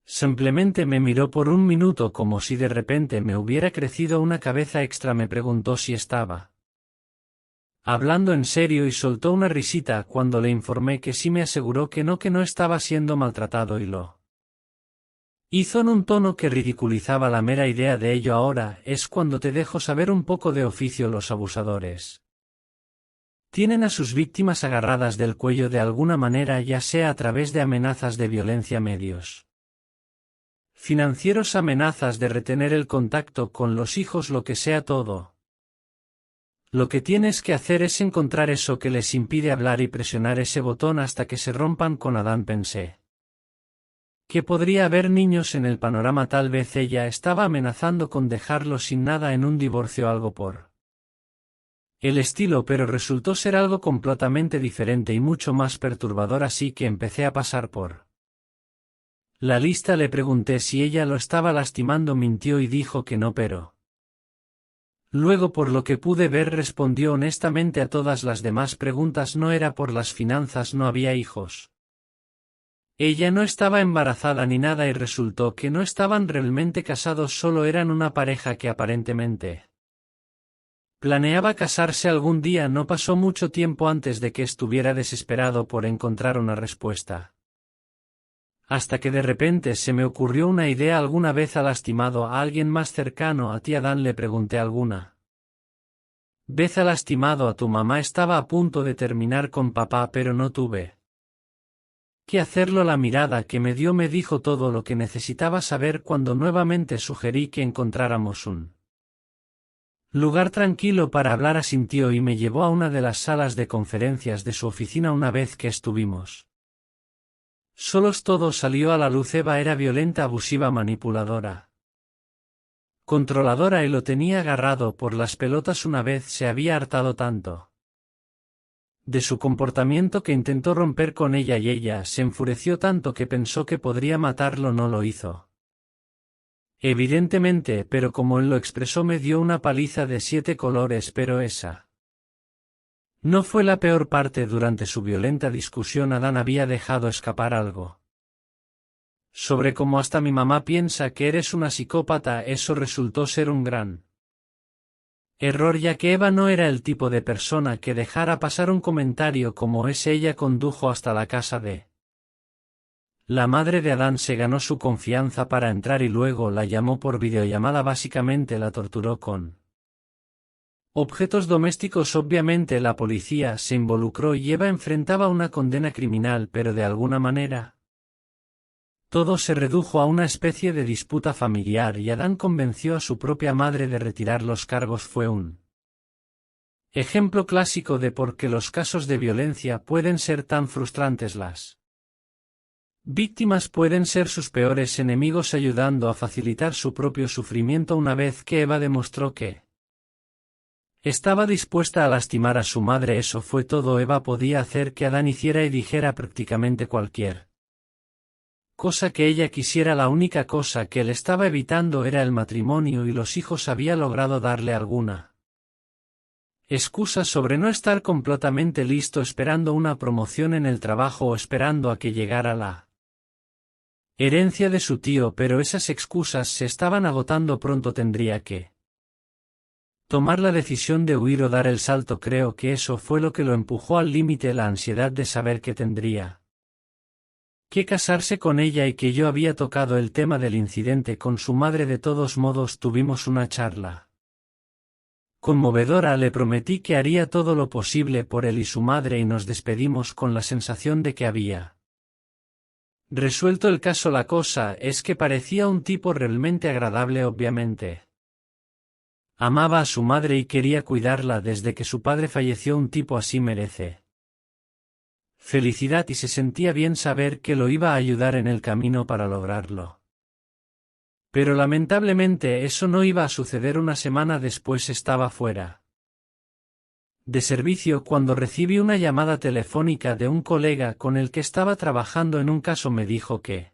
Simplemente me miró por un minuto como si de repente me hubiera crecido una cabeza extra. Me preguntó si estaba hablando en serio y soltó una risita cuando le informé que sí. Me aseguró que no estaba siendo maltratado y lo hizo en un tono que ridiculizaba la mera idea de ello. Ahora es cuando te dejo saber un poco de oficio. Los abusadores tienen a sus víctimas agarradas del cuello de alguna manera, ya sea a través de amenazas de violencia, medios financieros, amenazas de retener el contacto con los hijos, lo que sea. Todo lo que tienes que hacer es encontrar eso que les impide hablar y presionar ese botón hasta que se rompan. Con Adán pensé que podría haber niños en el panorama. Tal vez ella estaba amenazando con dejarlo sin nada en un divorcio, algo por el estilo, pero resultó ser algo completamente diferente y mucho más perturbador, así que empecé a pasar por la lista. Le pregunté si ella lo estaba lastimando, mintió y dijo que no, pero luego por lo que pude ver respondió honestamente a todas las demás preguntas. No era por las finanzas, no había hijos. Ella no estaba embarazada ni nada y resultó que no estaban realmente casados, solo eran una pareja que aparentemente Planeaba casarse algún día. No pasó mucho tiempo antes de que estuviera desesperado por encontrar una respuesta. Hasta que de repente se me ocurrió una idea. ¿Alguna vez ha lastimado a alguien más cercano a ti, Adán? Le pregunté. ¿Alguna vez ha lastimado a tu mamá? Estaba a punto de terminar con papá, pero no tuve que hacerlo. La mirada que me dio me dijo todo lo que necesitaba saber. Cuando nuevamente sugerí que encontráramos un lugar tranquilo para hablar, asintió y me llevó a una de las salas de conferencias de su oficina. Una vez que estuvimos solos, todo salió a la luz. Eva era violenta, abusiva, manipuladora, controladora, y lo tenía agarrado por las pelotas. Una vez se había hartado tanto de su comportamiento que intentó romper con ella, y ella se enfureció tanto que pensó que podría matarlo. No lo hizo, evidentemente, pero como él lo expresó, me dio una paliza de 7 colores. Pero esa no fue la peor parte. Durante su violenta discusión, Adán había dejado escapar algo sobre cómo hasta mi mamá piensa que eres una psicópata. Eso resultó ser un gran error, ya que Eva no era el tipo de persona que dejara pasar un comentario como ese. Ella condujo hasta la casa de la madre de Adán, se ganó su confianza para entrar y luego la llamó por videollamada. Básicamente la torturó con objetos domésticos. Obviamente la policía se involucró y Eva enfrentaba una condena criminal, pero de alguna manera todo se redujo a una especie de disputa familiar y Adán convenció a su propia madre de retirar los cargos. Fue un ejemplo clásico de por qué los casos de violencia pueden ser tan frustrantes. Las víctimas pueden ser sus peores enemigos, ayudando a facilitar su propio sufrimiento. Una vez que Eva demostró que estaba dispuesta a lastimar a su madre, eso fue todo. Eva podía hacer que Adán hiciera y dijera prácticamente cualquier cosa que ella quisiera. La única cosa que él estaba evitando era el matrimonio y los hijos. Había logrado darle alguna excusa sobre no estar completamente listo, esperando una promoción en el trabajo o esperando a que llegara la herencia de su tío, pero esas excusas se estaban agotando. Pronto tendría que tomar la decisión de huir o dar el salto. Creo que eso fue lo que lo empujó al límite, la ansiedad de saber que tendría que casarse con ella y que yo había tocado el tema del incidente con su madre. De todos modos, tuvimos una charla conmovedora. Le prometí que haría todo lo posible por él y su madre y nos despedimos con la sensación de que había resuelto el caso. La cosa es que parecía un tipo realmente agradable. Obviamente amaba a su madre y quería cuidarla desde que su padre falleció. Un tipo así merece felicidad y se sentía bien saber que lo iba a ayudar en el camino para lograrlo. Pero lamentablemente eso no iba a suceder. Una semana después estaba fuera de servicio cuando recibí una llamada telefónica de un colega con el que estaba trabajando en un caso. Me dijo que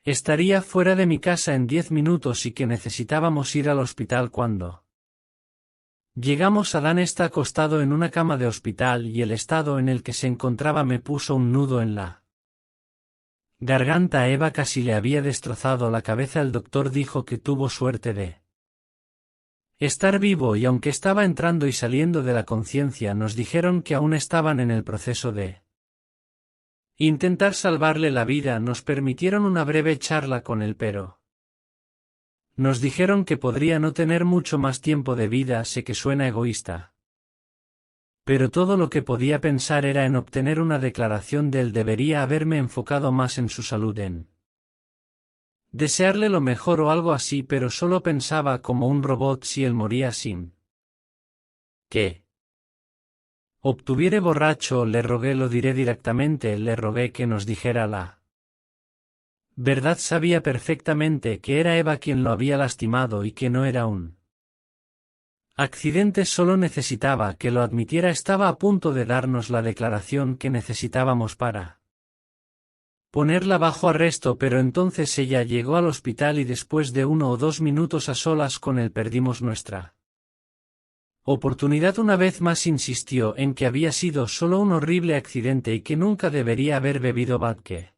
estaría fuera de mi casa en 10 minutos y que necesitábamos ir al hospital. Cuando llegamos, Adán está acostado en una cama de hospital y el estado en el que se encontraba me puso un nudo en la garganta. Eva casi le había destrozado la cabeza. El doctor dijo que tuvo suerte de estar vivo y aunque estaba entrando y saliendo de la conciencia, nos dijeron que aún estaban en el proceso de intentar salvarle la vida. Nos permitieron una breve charla con él, pero nos dijeron que podría no tener mucho más tiempo de vida. Sé que suena egoísta, pero todo lo que podía pensar era en obtener una declaración de él. Debería haberme enfocado más en su salud, en desearle lo mejor o algo así, pero solo pensaba como un robot. Si él moría sin que obtuviera borracho, le rogué, lo diré directamente, le rogué que nos dijera la verdad. Sabía perfectamente que era Eva quien lo había lastimado y que no era un accidente. Solo necesitaba que lo admitiera. Estaba a punto de darnos la declaración que necesitábamos para ponerla bajo arresto, pero entonces ella llegó al hospital y después de 1 o 2 minutos a solas con él perdimos nuestra oportunidad. Una vez más insistió en que había sido solo un horrible accidente y que nunca debería haber bebido vodka.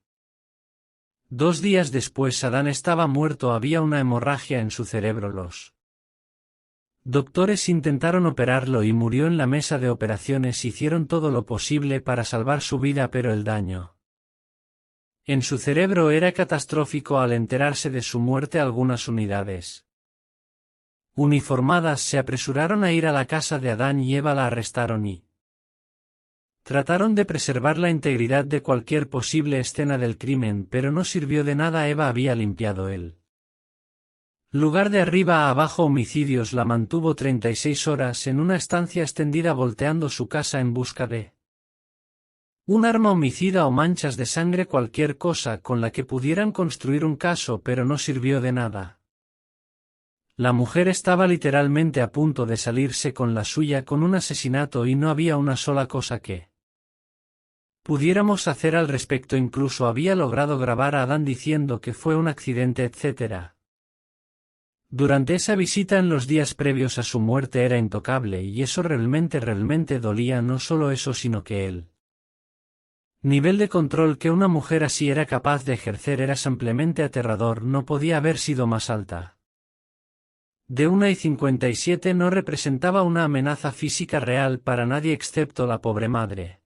2 días después Adán estaba muerto. Había una hemorragia en su cerebro. Los Doctores intentaron operarlo y murió en la mesa de operaciones. Hicieron todo lo posible para salvar su vida, pero el daño en su cerebro era catastrófico. Al enterarse de su muerte, algunas unidades uniformadas se apresuraron a ir a la casa de Adán y Eva. La arrestaron y trataron de preservar la integridad de cualquier posible escena del crimen, pero no sirvió de nada. Eva había limpiado el lugar de arriba a abajo. Homicidios. La mantuvo 36 horas en una estancia extendida volteando su casa en busca de un arma homicida o manchas de sangre, cualquier cosa con la que pudieran construir un caso, pero no sirvió de nada. La mujer estaba literalmente a punto de salirse con la suya con un asesinato y no había una sola cosa que pudiéramos hacer al respecto. Incluso había logrado grabar a Adán diciendo que fue un accidente, etc. Durante esa visita en los días previos a su muerte era intocable, y eso realmente dolía. No solo eso, sino que el nivel de control que una mujer así era capaz de ejercer era simplemente aterrador. No podía haber sido más alta. De 1:57 no representaba una amenaza física real para nadie excepto la pobre madre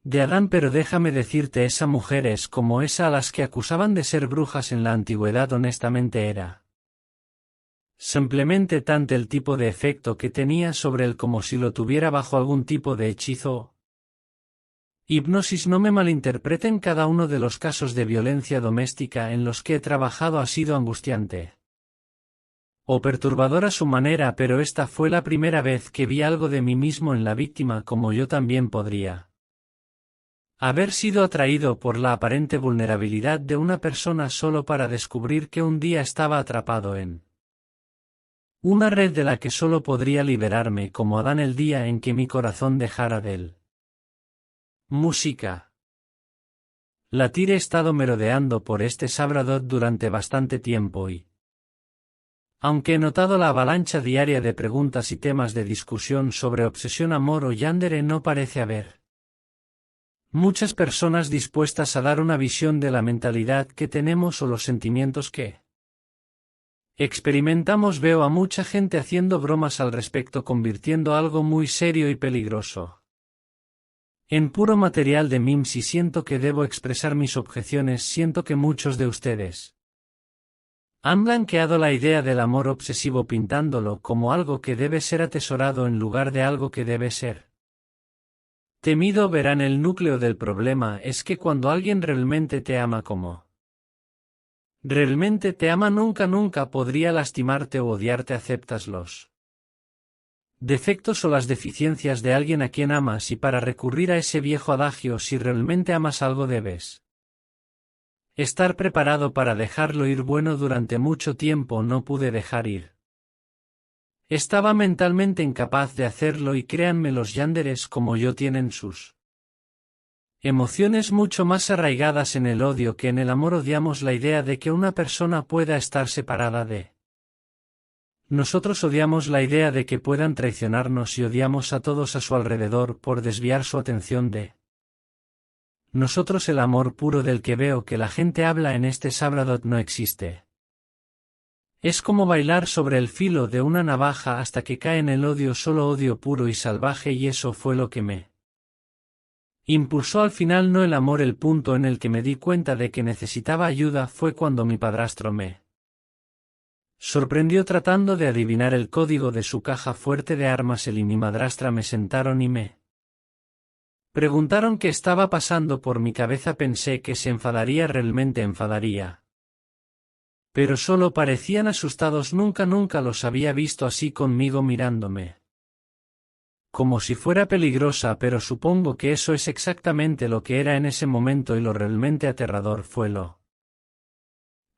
de Adán. Pero déjame decirte, esa mujer es como esa a las que acusaban de ser brujas en la antigüedad. Honestamente era simplemente tanto el tipo de efecto que tenía sobre él como si lo tuviera bajo algún tipo de hechizo. Hipnosis. No me malinterpreten, cada uno de los casos de violencia doméstica en los que he trabajado ha sido angustiante o perturbador a su manera, pero esta fue la primera vez que vi algo de mí mismo en la víctima. Como yo también podría haber sido atraído por la aparente vulnerabilidad de una persona solo para descubrir que un día estaba atrapado en una red de la que solo podría liberarme, como Adán el día en que mi corazón dejara de él. Música. Latir. He estado merodeando por este Sabradot durante bastante tiempo y, aunque he notado la avalancha diaria de preguntas y temas de discusión sobre obsesión, amor o yandere, no parece haber muchas personas dispuestas a dar una visión de la mentalidad que tenemos o los sentimientos que experimentamos. Veo a mucha gente haciendo bromas al respecto, convirtiendo algo muy serio y peligroso en puro material de memes, y siento que debo expresar mis objeciones. Siento que muchos de ustedes han blanqueado la idea del amor obsesivo pintándolo como algo que debe ser atesorado en lugar de algo que debe ser temido. Verán, el núcleo del problema es que cuando alguien realmente te ama como realmente te ama, nunca podría lastimarte o odiarte. Aceptas los defectos o las deficiencias de alguien a quien amas, y para recurrir a ese viejo adagio, si realmente amas algo debes estar preparado para dejarlo ir. Bueno, durante mucho tiempo no pude dejar ir. Estaba mentalmente incapaz de hacerlo, y créanme, los yanderes como yo tienen sus emociones mucho más arraigadas en el odio que en el amor. Odiamos la idea de que una persona pueda estar separada de nosotros. Odiamos la idea de que puedan traicionarnos y odiamos a todos a su alrededor por desviar su atención de nosotros. El amor puro del que veo que la gente habla en este Sabradot no existe. Es como bailar sobre el filo de una navaja hasta que cae en el odio, solo odio puro y salvaje, y eso fue lo que me impulsó al final, no el amor. El punto en el que me di cuenta de que necesitaba ayuda fue cuando mi padrastro me sorprendió tratando de adivinar el código de su caja fuerte de armas. Él y mi madrastra me sentaron y me preguntaron qué estaba pasando por mi cabeza. Pensé que se enfadaría, realmente enfadaría. Pero solo parecían asustados. Nunca los había visto así conmigo, mirándome como si fuera peligrosa, pero supongo que eso es exactamente lo que era en ese momento, y lo realmente aterrador fue lo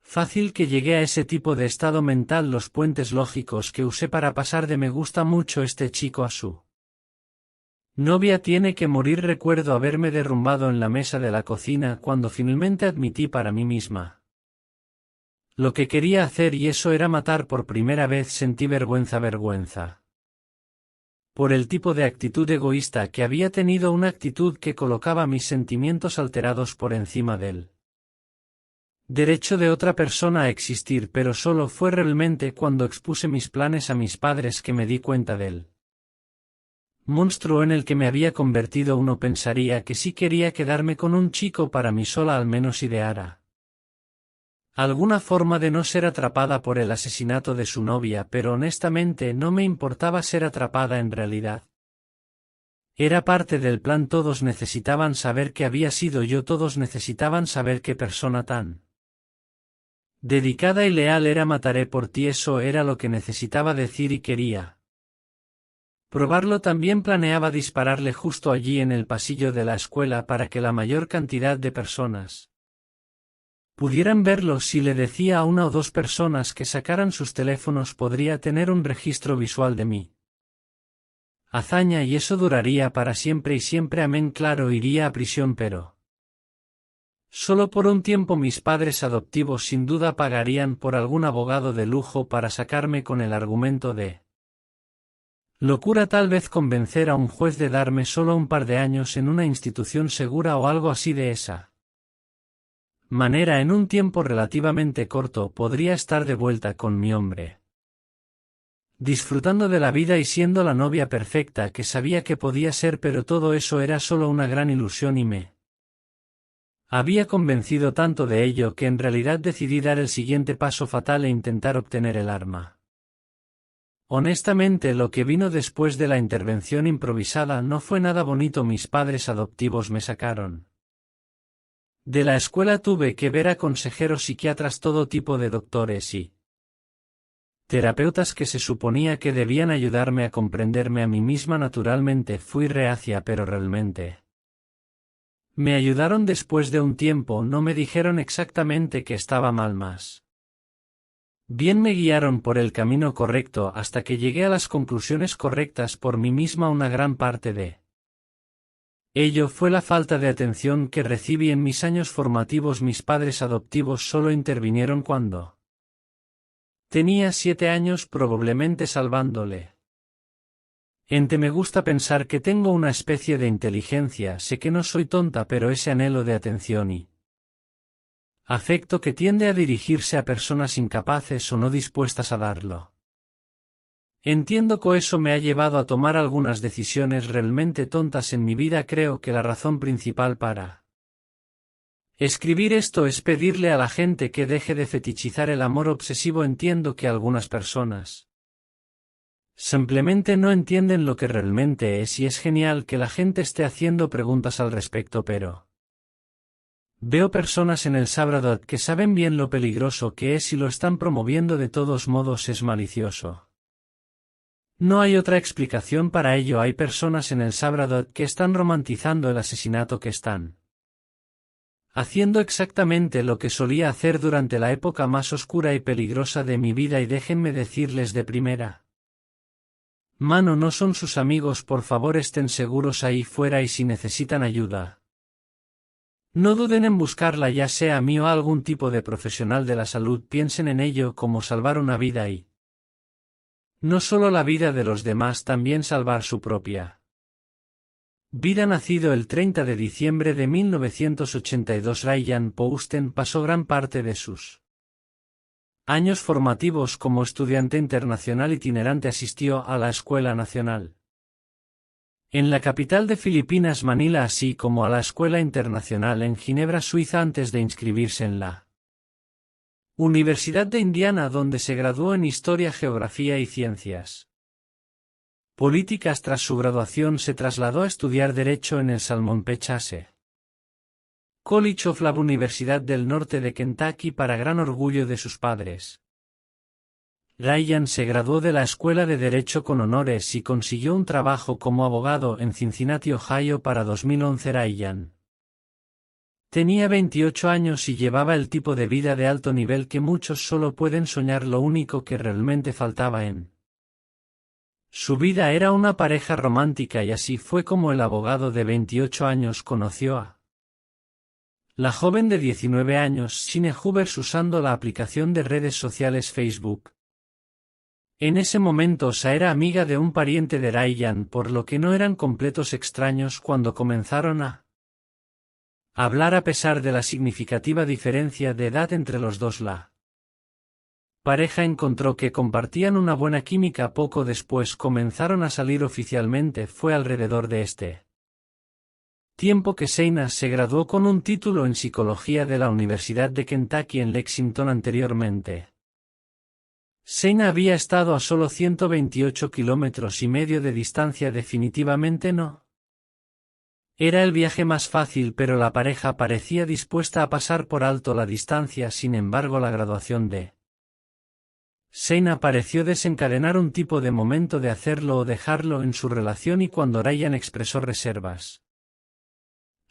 fácil que llegué a ese tipo de estado mental. Los puentes lógicos que usé para pasar de me gusta mucho este chico a su novia tiene que morir. Recuerdo haberme derrumbado en la mesa de la cocina cuando finalmente admití para mí misma lo que quería hacer, y eso era matar. Por primera vez sentí vergüenza por el tipo de actitud egoísta que había tenido, una actitud que colocaba mis sentimientos alterados por encima del derecho de otra persona a existir, pero solo fue realmente cuando expuse mis planes a mis padres que me di cuenta del monstruo en el que me había convertido. Uno pensaría que sí quería quedarme con un chico para mí sola, al menos ideara alguna forma de no ser atrapada por el asesinato de su novia, pero honestamente no me importaba ser atrapada en realidad. Era parte del plan. Todos necesitaban saber que había sido yo, todos necesitaban saber qué persona tan dedicada y leal era. Mataré por ti, eso era lo que necesitaba decir y quería probarlo. También planeaba dispararle justo allí en el pasillo de la escuela para que la mayor cantidad de personas pudieran verlo. Si le decía a una o dos personas que sacaran sus teléfonos, podría tener un registro visual de mi hazaña y eso duraría para siempre y siempre. Amén. Claro, iría a prisión, pero solo por un tiempo. Mis padres adoptivos sin duda pagarían por algún abogado de lujo para sacarme con el argumento de locura. Tal vez convencer a un juez de darme solo un par de años en una institución segura o algo así. De esa manera, en un tiempo relativamente corto, podría estar de vuelta con mi hombre, disfrutando de la vida y siendo la novia perfecta que sabía que podía ser. Pero todo eso era solo una gran ilusión y me había convencido tanto de ello que en realidad decidí dar el siguiente paso fatal e intentar obtener el arma. Honestamente, lo que vino después de la intervención improvisada no fue nada bonito. Mis padres adoptivos me sacaron de la escuela. Tuve que ver a consejeros, psiquiatras, todo tipo de doctores y terapeutas que se suponía que debían ayudarme a comprenderme a mí misma. Naturalmente fui reacia, pero realmente me ayudaron. Después de un tiempo no me dijeron exactamente que estaba mal, más bien me guiaron por el camino correcto hasta que llegué a las conclusiones correctas por mí misma. Una gran parte de ello fue la falta de atención que recibí en mis años formativos. Mis padres adoptivos solo intervinieron cuando tenía 7 años, probablemente salvándole. Me gusta pensar que tengo una especie de inteligencia. Sé que no soy tonta, pero ese anhelo de atención y afecto que tiende a dirigirse a personas incapaces o no dispuestas a darlo. Entiendo que eso me ha llevado a tomar algunas decisiones realmente tontas en mi vida. Creo que la razón principal para escribir esto es pedirle a la gente que deje de fetichizar el amor obsesivo. Entiendo que algunas personas simplemente no entienden lo que realmente es y es genial que la gente esté haciendo preguntas al respecto, pero veo personas en El Salvador que saben bien lo peligroso que es y lo están promoviendo. De todos modos es malicioso. No hay otra explicación para ello. Hay personas en El Salvador que están romantizando el asesinato, que están haciendo exactamente lo que solía hacer durante la época más oscura y peligrosa de mi vida. Y déjenme decirles de primera mano, no son sus amigos. Por favor, estén seguros ahí fuera y si necesitan ayuda, no duden en buscarla, ya sea a mí o a algún tipo de profesional de la salud. Piensen en ello como salvar una vida y no solo la vida de los demás, también salvar su propia vida. Nacido el 30 de diciembre de 1982, Ryan Pousten pasó gran parte de sus años formativos como estudiante internacional itinerante. Asistió a la Escuela Nacional en la capital de Filipinas, Manila, así como a la Escuela Internacional en Ginebra, Suiza, antes de inscribirse en la Universidad de Indiana, donde se graduó en Historia, Geografía y Ciencias Políticas. Tras su graduación se trasladó a estudiar Derecho en el Salmon P. Chase College of la Universidad del Norte de Kentucky. Para gran orgullo de sus padres, Ryan se graduó de la Escuela de Derecho con honores y consiguió un trabajo como abogado en Cincinnati, Ohio. Para 2011, Ryan tenía 28 años y llevaba el tipo de vida de alto nivel que muchos solo pueden soñar. Lo único que realmente faltaba en su vida era una pareja romántica, y así fue como el abogado de 28 años conoció a la joven de 19 años, Shine Hubers, usando la aplicación de redes sociales Facebook. En ese momento Sa era amiga de un pariente de Ryan, por lo que no eran completos extraños cuando comenzaron a hablar a pesar de la significativa diferencia de edad entre los dos. La pareja encontró que compartían una buena química. Poco después comenzaron a salir oficialmente. Fue alrededor de este tiempo que Shayna se graduó con un título en psicología de la Universidad de Kentucky en Lexington. Anteriormente, Shayna había estado a solo 128 kilómetros y medio de distancia. Definitivamente no era el viaje más fácil, pero la pareja parecía dispuesta a pasar por alto la distancia. Sin embargo, la graduación de Shayna pareció desencadenar un tipo de momento de hacerlo o dejarlo en su relación, y cuando Ryan expresó reservas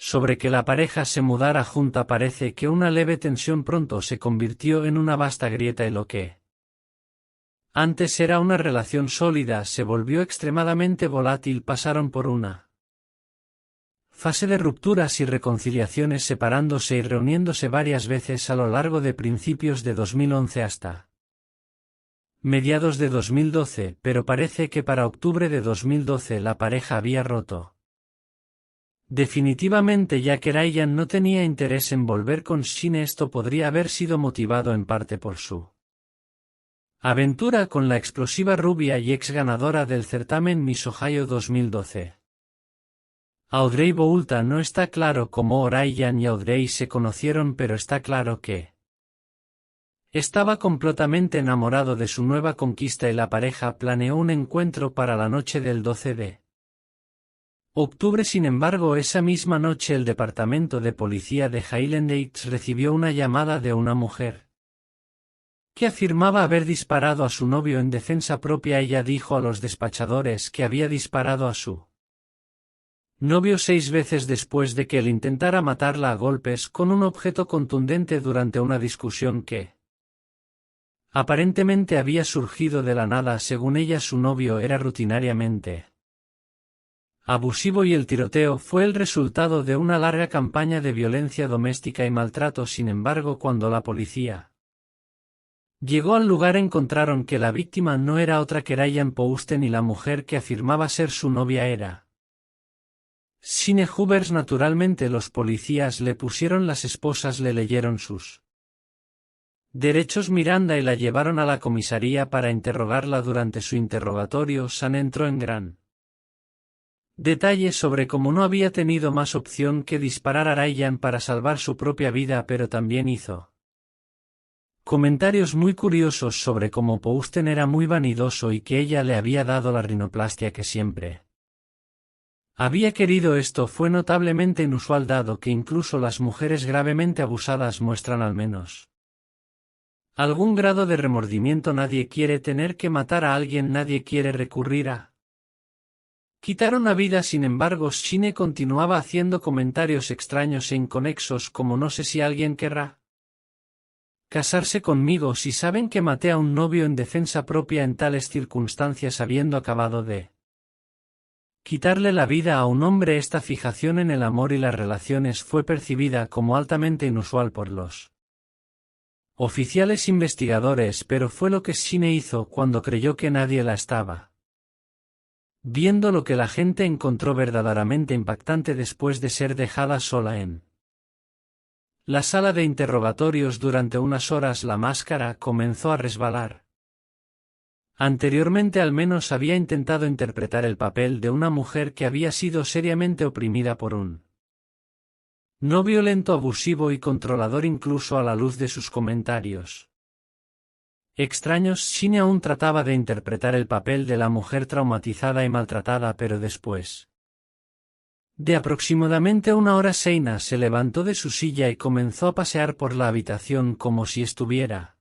sobre que la pareja se mudara junta, parece que una leve tensión pronto se convirtió en una vasta grieta, y lo que antes era una relación sólida se volvió extremadamente volátil. Pasaron por una fase de rupturas y reconciliaciones, separándose y reuniéndose varias veces a lo largo de principios de 2011 hasta mediados de 2012, pero parece que para octubre de 2012 la pareja había roto definitivamente, ya que Ryan no tenía interés en volver con Shine. Esto podría haber sido motivado en parte por su aventura con la explosiva rubia y ex ganadora del certamen Miss Ohio 2012. Audrey Boulta. No está claro cómo Ryan y Audrey se conocieron, pero está claro que estaba completamente enamorado de su nueva conquista, y la pareja planeó un encuentro para la noche del 12 de octubre. Sin embargo, esa misma noche el departamento de policía de Highland Heights recibió una llamada de una mujer que afirmaba haber disparado a su novio en defensa propia. Ella dijo a los despachadores que había disparado a su novio 6 veces después de que él intentara matarla a golpes con un objeto contundente durante una discusión que aparentemente había surgido de la nada. Según ella, su novio era rutinariamente abusivo y el tiroteo fue el resultado de una larga campaña de violencia doméstica y maltrato. Sin embargo, cuando la policía llegó al lugar, encontraron que la víctima no era otra que Ryan Pousten, y la mujer que afirmaba ser su novia era Shine Hubers. Naturalmente, los policías le pusieron las esposas, le leyeron sus derechos Miranda y la llevaron a la comisaría para interrogarla. Durante su interrogatorio, San entró en gran detalle sobre cómo no había tenido más opción que disparar a Ryan para salvar su propia vida, pero también hizo comentarios muy curiosos sobre cómo Pousten era muy vanidoso y que ella le había dado la rinoplastia que siempre había querido. Esto fue notablemente inusual, dado que incluso las mujeres gravemente abusadas muestran al menos algún grado de remordimiento. Nadie quiere tener que matar a alguien, nadie quiere recurrir a quitar una vida. Sin embargo, Shine continuaba haciendo comentarios extraños e inconexos como: no sé si alguien querrá casarse conmigo si saben que maté a un novio en defensa propia en tales circunstancias, habiendo acabado de quitarle la vida a un hombre. Esta fijación en el amor y las relaciones fue percibida como altamente inusual por los oficiales investigadores, pero fue lo que Shine hizo cuando creyó que nadie la estaba viendo. Lo que la gente encontró verdaderamente impactante después de ser dejada sola en la sala de interrogatorios durante unas horas, la máscara comenzó a resbalar. Anteriormente al menos había intentado interpretar el papel de una mujer que había sido seriamente oprimida por un no violento, abusivo y controlador. Incluso a la luz de sus comentarios extraños, Shine aún trataba de interpretar el papel de la mujer traumatizada y maltratada, pero después de aproximadamente una hora, Shayna se levantó de su silla y comenzó a pasear por la habitación como si estuviera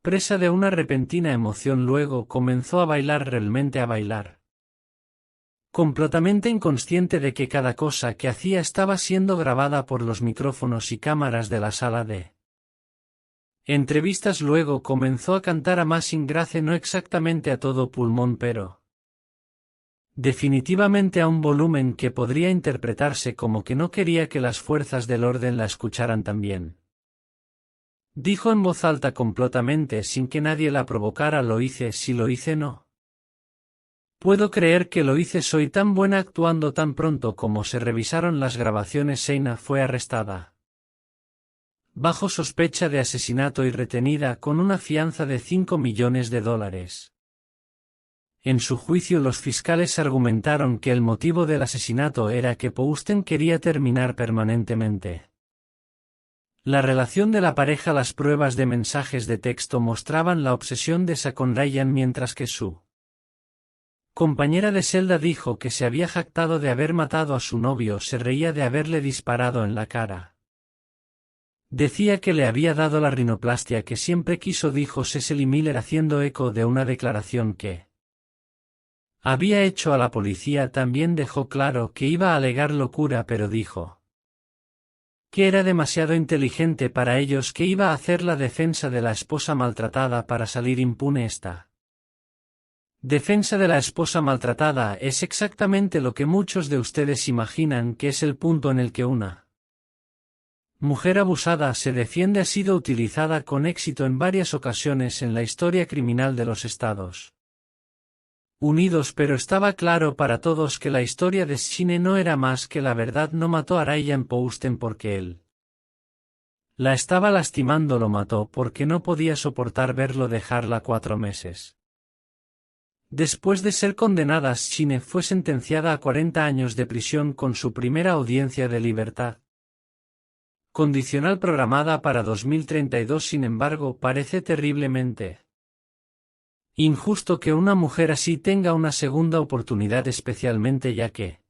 presa de una repentina emoción. Luego comenzó a bailar, realmente a bailar, completamente inconsciente de que cada cosa que hacía estaba siendo grabada por los micrófonos y cámaras de la sala de entrevistas. Luego comenzó a cantar a Amazing Grace, no exactamente a todo pulmón, pero definitivamente a un volumen que podría interpretarse como que no quería que las fuerzas del orden la escucharan también. Dijo en voz alta completamente sin que nadie la provocara: lo hice, si lo hice, no Puedo creer que lo hice. Soy tan buena actuando. Tan pronto como se revisaron las grabaciones, Sheina fue arrestada bajo sospecha de asesinato y retenida con una fianza de $5 millones. En su juicio, los fiscales argumentaron que el motivo del asesinato era que Poston quería terminar permanentemente la relación de la pareja. Las pruebas de mensajes de texto mostraban la obsesión de Sa con Ryan, mientras que su compañera de celda dijo que se había jactado de haber matado a su novio. Se reía de haberle disparado en la cara. Decía que le había dado la rinoplastia que siempre quiso, dijo Cecily Miller, haciendo eco de una declaración que había hecho a la policía. También dejó claro que iba a alegar locura, pero dijo que era demasiado inteligente para ellos, que iba a hacer la defensa de la esposa maltratada para salir impune. Esta defensa de la esposa maltratada es exactamente lo que muchos de ustedes imaginan que es el punto en el que una mujer abusada se defiende. Ha sido utilizada con éxito en varias ocasiones en la historia criminal de los Estados Unidos, pero estaba claro para todos que la historia de Sheena no era más que la verdad. No mató a Ryan Poston porque él la estaba lastimando. Lo mató porque no podía soportar verlo dejarla 4 meses después de ser condenada. Sheena fue sentenciada a 40 años de prisión con su primera audiencia de libertad condicional programada para 2032. Sin embargo, parece terriblemente injusto que una mujer así tenga una segunda oportunidad, especialmente ya que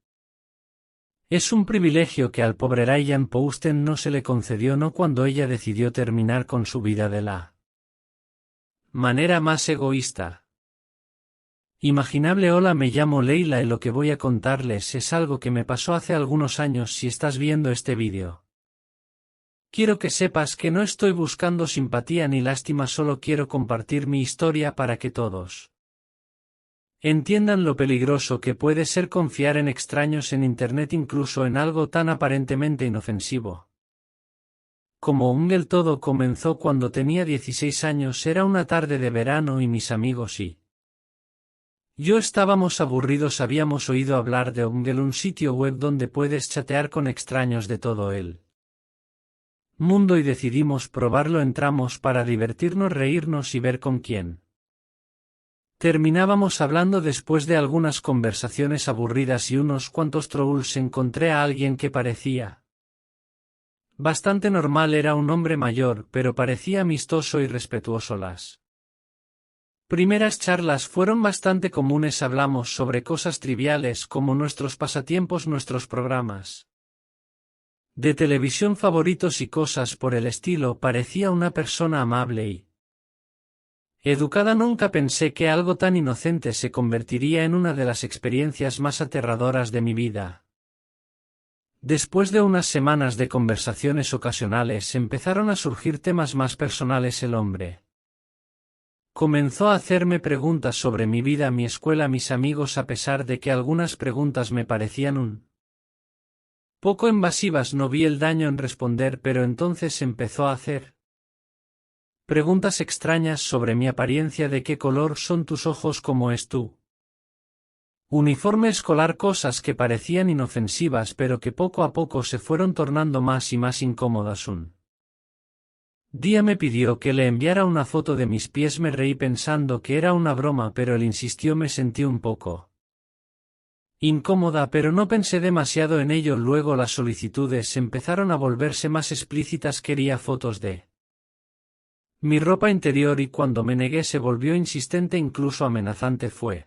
es un privilegio que al pobre Ryan Poston no se le concedió. No cuando ella decidió terminar con su vida de la manera más egoísta imaginable. Hola, me llamo Leila y lo que voy a contarles es algo que me pasó hace algunos años. Si estás viendo este vídeo, quiero que sepas que no estoy buscando simpatía ni lástima, solo quiero compartir mi historia para que todos entiendan lo peligroso que puede ser confiar en extraños en Internet, incluso en algo tan aparentemente inofensivo como un. Todo comenzó cuando tenía 16 años. Era una tarde de verano y mis amigos y yo estábamos aburridos. Habíamos oído hablar de Omegle, un sitio web donde puedes chatear con extraños de todo el mundo, y decidimos probarlo. Entramos para divertirnos, reírnos y ver con quién terminábamos hablando. Después de algunas conversaciones aburridas y unos cuantos trolls, encontré a alguien que parecía bastante normal. Era un hombre mayor, pero parecía amistoso y respetuoso. Las primeras charlas fueron bastante comunes. Hablamos sobre cosas triviales como nuestros pasatiempos, nuestros programas de televisión favoritos y cosas por el estilo. Parecía una persona amable y educada. Nunca pensé que algo tan inocente se convertiría en una de las experiencias más aterradoras de mi vida. Después de unas semanas de conversaciones ocasionales empezaron a surgir temas más personales. El hombre comenzó a hacerme preguntas sobre mi vida, mi escuela, mis amigos. A pesar de que algunas preguntas me parecían un poco invasivas, no vi el daño en responder, pero entonces empezó a hacer preguntas extrañas sobre mi apariencia. ¿De qué color son tus ojos? ¿Cómo es tu uniforme escolar? Cosas que parecían inofensivas pero que poco a poco se fueron tornando más y más incómodas. Un día me pidió que le enviara una foto de mis pies. Me reí pensando que era una broma, pero él insistió. Me sentí un poco incómoda, pero no pensé demasiado en ello. Luego las solicitudes empezaron a volverse más explícitas. Quería fotos de mi ropa interior y cuando me negué se volvió insistente, incluso amenazante. Fue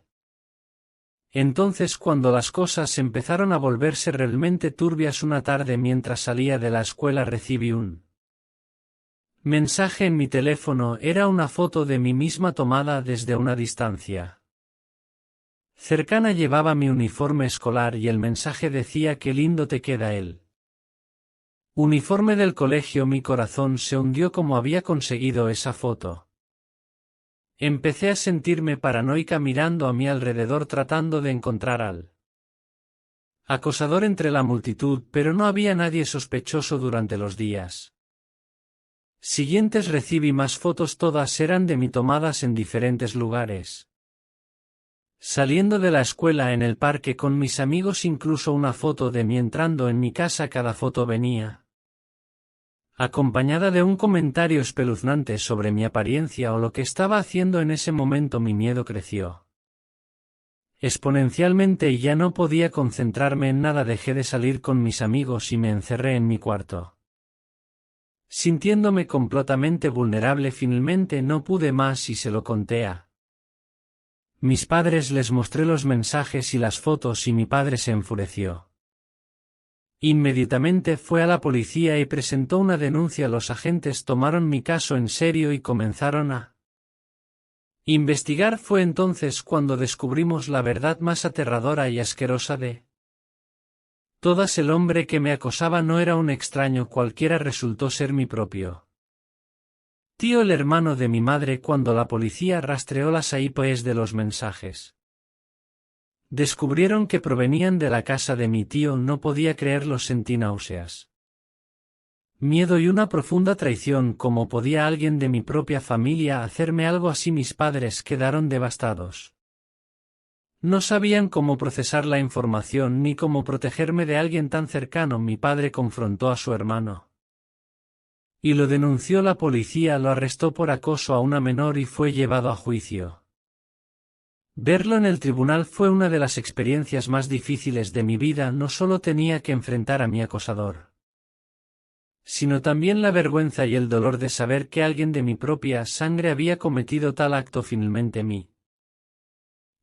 entonces cuando las cosas empezaron a volverse realmente turbias. Una tarde mientras salía de la escuela recibí un mensaje en mi teléfono. Era una foto de mí misma tomada desde una distancia cercana. Llevaba mi uniforme escolar y el mensaje decía: qué lindo te queda el uniforme del colegio. Mi corazón se hundió. ¿Cómo había conseguido esa foto? Empecé a sentirme paranoica, mirando a mi alrededor tratando de encontrar al acosador entre la multitud, pero no había nadie sospechoso. Durante los días siguientes recibí más fotos. Todas eran de mí tomadas en diferentes lugares. Saliendo de la escuela en el parque con mis amigos, incluso una foto de mí entrando en mi casa, cada foto venía acompañada de un comentario espeluznante sobre mi apariencia o lo que estaba haciendo en ese momento. Mi miedo creció exponencialmente y ya no podía concentrarme en nada. Dejé de salir con mis amigos y me encerré en mi cuarto. Sintiéndome completamente vulnerable, finalmente no pude más y se lo conté a mis padres. Les mostré los mensajes y las fotos y mi padre se enfureció. Inmediatamente fue a la policía y presentó una denuncia. Los agentes tomaron mi caso en serio y comenzaron a investigar. Fue entonces cuando descubrimos la verdad más aterradora y asquerosa de todas. El hombre que me acosaba no era un extraño cualquiera, resultó ser mi propio tío, el hermano de mi madre. Cuando la policía rastreó las IPs de los mensajes, descubrieron que provenían de la casa de mi tío. No podía creerlo, sentí náuseas, miedo y una profunda traición. ¿Cómo podía alguien de mi propia familia hacerme algo así? Mis padres quedaron devastados. No sabían cómo procesar la información ni cómo protegerme de alguien tan cercano. Mi padre confrontó a su hermano y lo denunció. La policía lo arrestó por acoso a una menor y fue llevado a juicio. Verlo en el tribunal fue una de las experiencias más difíciles de mi vida. No solo tenía que enfrentar a mi acosador, sino también la vergüenza y el dolor de saber que alguien de mi propia sangre había cometido tal acto. Finalmente mi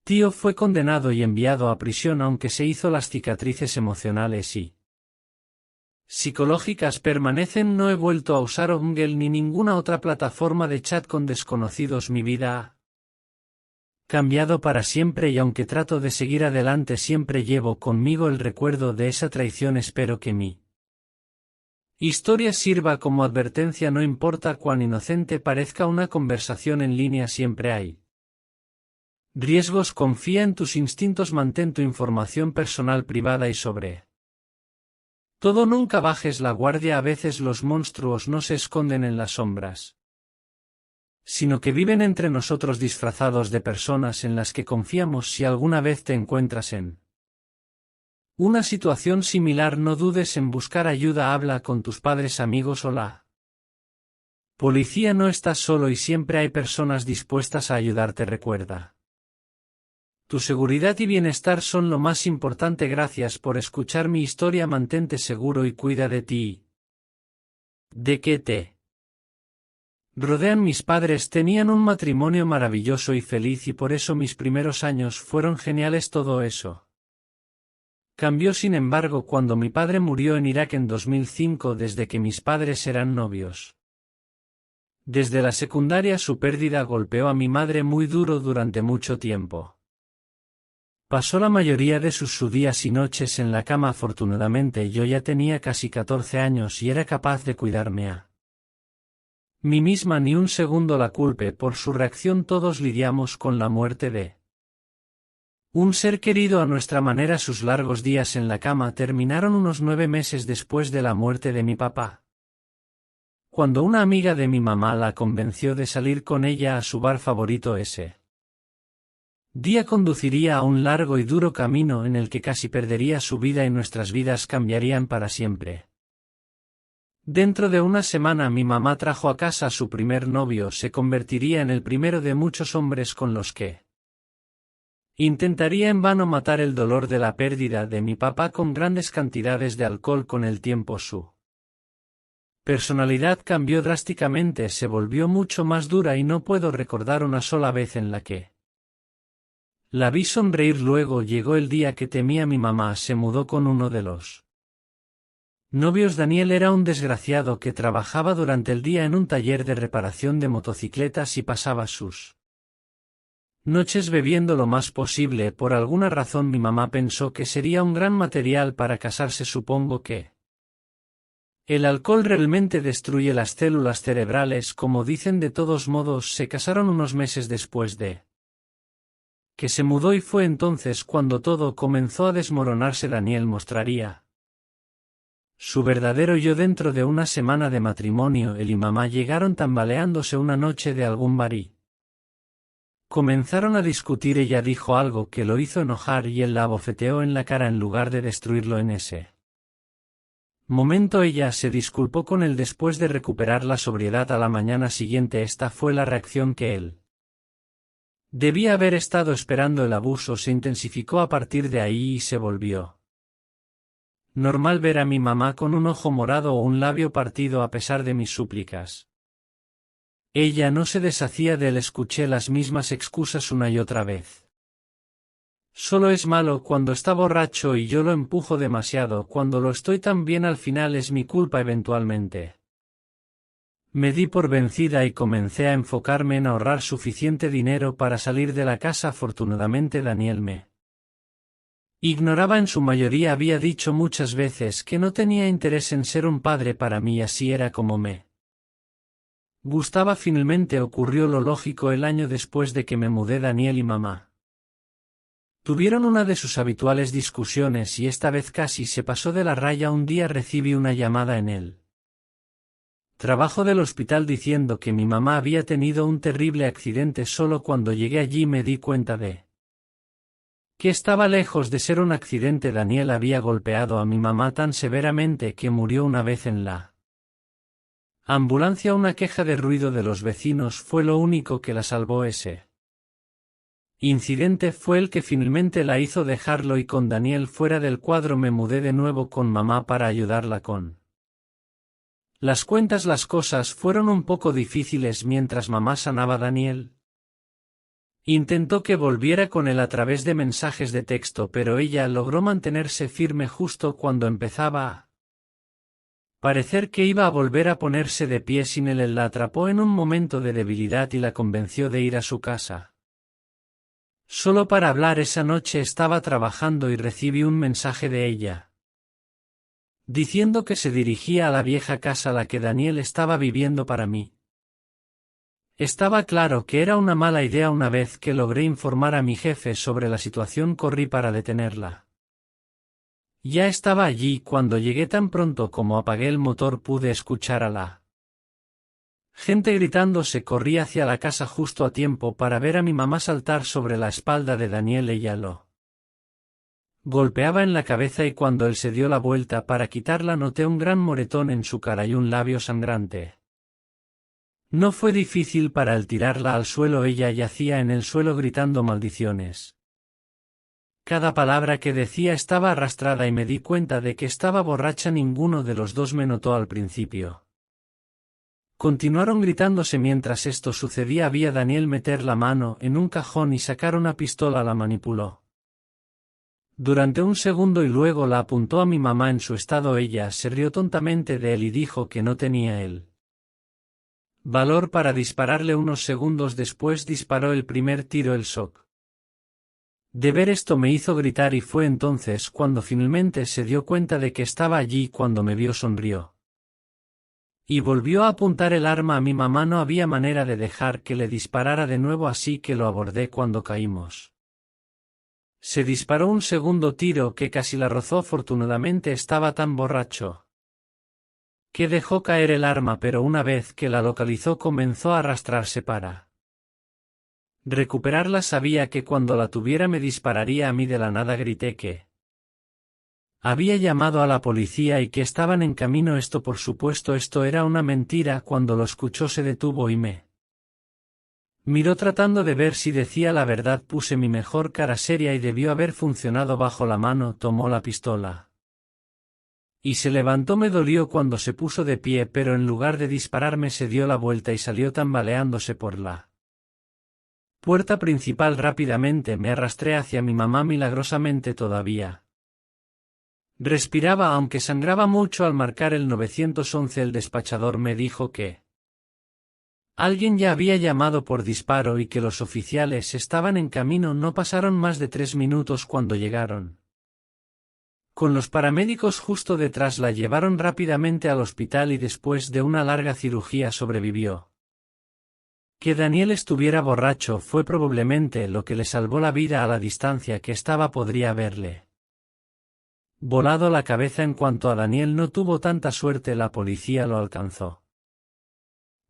tío fue condenado y enviado a prisión, aunque se hizo las cicatrices emocionales y psicológicas permanecen. No he vuelto a usar Omegle ni ninguna otra plataforma de chat con desconocidos. Mi vida ha cambiado para siempre y aunque trato de seguir adelante, siempre llevo conmigo el recuerdo de esa traición. Espero que mi historia sirva como advertencia. No importa cuán inocente parezca una conversación en línea, siempre hay riesgos. Confía en tus instintos, mantén tu información personal privada y sobre todo nunca bajes la guardia. A veces los monstruos no se esconden en las sombras, sino que viven entre nosotros disfrazados de personas en las que confiamos. Si alguna vez te encuentras en una situación similar, no dudes en buscar ayuda. Habla con tus padres, amigos o la policía. No estás solo y siempre hay personas dispuestas a ayudarte. Recuerda, tu seguridad y bienestar son lo más importante. Gracias por escuchar mi historia. Mantente seguro y cuida de ti. ¿De qué te rodean? Mis padres tenían un matrimonio maravilloso y feliz y por eso mis primeros años fueron geniales. Todo eso cambió, sin embargo, cuando mi padre murió en Irak en 2005. Desde que mis padres eran novios desde la secundaria, su pérdida golpeó a mi madre muy duro durante mucho tiempo. Pasó la mayoría de sus días y noches en la cama. Afortunadamente yo ya tenía casi 14 años y era capaz de cuidarme a mí misma. Ni un segundo la culpe por su reacción. Todos lidiamos con la muerte de un ser querido a nuestra manera. Sus largos días en la cama terminaron unos 9 meses después de la muerte de mi papá, cuando una amiga de mi mamá la convenció de salir con ella a su bar favorito. Ese día conduciría a un largo y duro camino en el que casi perdería su vida y nuestras vidas cambiarían para siempre. Dentro de una semana mi mamá trajo a casa a su primer novio. Se convertiría en el primero de muchos hombres con los que intentaría en vano matar el dolor de la pérdida de mi papá con grandes cantidades de alcohol. Con el tiempo su personalidad cambió drásticamente, se volvió mucho más dura y no puedo recordar una sola vez en la que la vi sonreír. Luego llegó el día que temía mi mamá. Se mudó con uno de los novios. Daniel era un desgraciado que trabajaba durante el día en un taller de reparación de motocicletas y pasaba sus noches bebiendo lo más posible. Por alguna razón mi mamá pensó que sería un gran material para casarse. Supongo que el alcohol realmente destruye las células cerebrales, como dicen. De todos modos, se casaron unos meses después de que se mudó y fue entonces cuando todo comenzó a desmoronarse. Daniel mostraría su verdadero yo dentro de una semana de matrimonio. Él y mamá llegaron tambaleándose una noche de algún bar y Comenzaron a discutir. Ella dijo algo que lo hizo enojar y él la abofeteó en la cara en lugar de destruirlo en ese momento. Ella se disculpó con él después de recuperar la sobriedad a la mañana siguiente. Esta fue la reacción que él debía haber estado esperando. El abuso se intensificó a partir de ahí y se volvió normal ver a mi mamá con un ojo morado o un labio partido a pesar de mis súplicas. Ella no se deshacía de él. Escuché las mismas excusas una y otra vez. Solo es malo cuando está borracho y yo lo empujo demasiado. Cuando lo estoy también al final es mi culpa eventualmente. Me di por vencida y comencé a enfocarme en ahorrar suficiente dinero para salir de la casa. Afortunadamente Daniel me ignoraba en su mayoría. Había dicho muchas veces que no tenía interés en ser un padre para mí. Así era como me gustaba. Finalmente ocurrió lo lógico. El año después de que me mudé, Daniel y mamá tuvieron una de sus habituales discusiones y esta vez casi se pasó de la raya. Un día recibí una llamada en el trabajo del hospital diciendo que mi mamá había tenido un terrible accidente. Solo cuando llegué allí me di cuenta de que estaba lejos de ser un accidente. Daniel había golpeado a mi mamá tan severamente que murió una vez en la ambulancia. Una queja de ruido de los vecinos fue lo único que la salvó. Ese incidente fue el que finalmente la hizo dejarlo y con Daniel fuera del cuadro me mudé de nuevo con mamá para ayudarla con las cuentas. Las cosas fueron un poco difíciles mientras mamá sanaba. Daniel intentó que volviera con él a través de mensajes de texto, pero ella logró mantenerse firme. Justo cuando empezaba a parecer que iba a volver a ponerse de pie sin él la atrapó en un momento de debilidad y la convenció de ir a su casa solo para hablar. Esa noche estaba trabajando y recibí un mensaje de ella diciendo que se dirigía a la vieja casa a la que Daniel estaba viviendo. Para mí estaba claro que era una mala idea. Una vez que logré informar a mi jefe sobre la situación, corrí para detenerla. Ya estaba allí. Cuando llegué, tan pronto como apagué el motor pude escuchar a la gente gritándose. Corrí hacia la casa justo a tiempo para ver a mi mamá saltar sobre la espalda de Daniel. Ella lo golpeaba en la cabeza y cuando él se dio la vuelta para quitarla noté un gran moretón en su cara y un labio sangrante. No fue difícil para él tirarla al suelo. Ella yacía en el suelo gritando maldiciones. Cada palabra que decía estaba arrastrada y me di cuenta de que estaba borracha. Ninguno de los dos me notó al principio. Continuaron gritándose mientras esto sucedía. Vi a Daniel meter la mano en un cajón y sacar una pistola. La manipuló durante un segundo y luego la apuntó a mi mamá en su estado. Ella se rió tontamente de él y dijo que no tenía el valor para dispararle. Unos segundos después disparó el primer tiro. El shock de ver esto me hizo gritar y fue entonces cuando finalmente se dio cuenta de que estaba allí. Cuando me vio sonrió y volvió a apuntar el arma a mi mamá. No había manera de dejar que le disparara de nuevo, así que lo abordé. Cuando caímos se disparó un segundo tiro que casi la rozó. Afortunadamente estaba tan borracho que dejó caer el arma, pero una vez que la localizó comenzó a arrastrarse para recuperarla. Sabía que cuando la tuviera me dispararía a mí. De la nada grité que había llamado a la policía y que estaban en camino. Por supuesto, esto era una mentira. Cuando lo escuchó se detuvo y me miró tratando de ver si decía la verdad. Puse mi mejor cara seria y debió haber funcionado. Bajo la mano, tomó la pistola y se levantó. Me dolió cuando se puso de pie, pero en lugar de dispararme se dio la vuelta y salió tambaleándose por la puerta principal. Rápidamente me arrastré hacia mi mamá. Milagrosamente todavía respiraba, aunque sangraba mucho. Al marcar el 911 el despachador me dijo que alguien ya había llamado por disparo y que los oficiales estaban en camino. No pasaron más de 3 minutos cuando llegaron con los paramédicos justo detrás. La llevaron rápidamente al hospital y después de una larga cirugía sobrevivió. Que Daniel estuviera borracho fue probablemente lo que le salvó la vida. A la distancia que estaba podría haberle volado la cabeza. En cuanto a Daniel, no tuvo tanta suerte. La policía lo alcanzó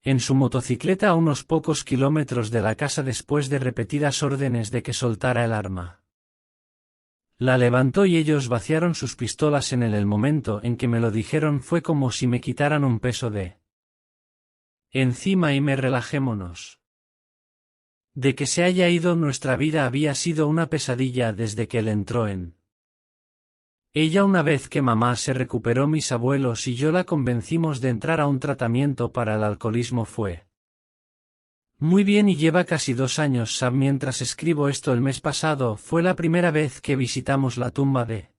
en su motocicleta a unos pocos kilómetros de la casa después de repetidas órdenes de que soltara el arma. La levantó y ellos vaciaron sus pistolas en él. El momento en que me lo dijeron fue como si me quitaran un peso de encima y me relajémonos. De que se haya ido nuestra vida había sido una pesadilla desde que él entró en ella. Una vez que mamá se recuperó, mis abuelos y yo la convencimos de entrar a un tratamiento para el alcoholismo. Fue muy bien y lleva casi 2 años. Mientras escribo esto, el mes pasado fue la primera vez que visitamos la tumba de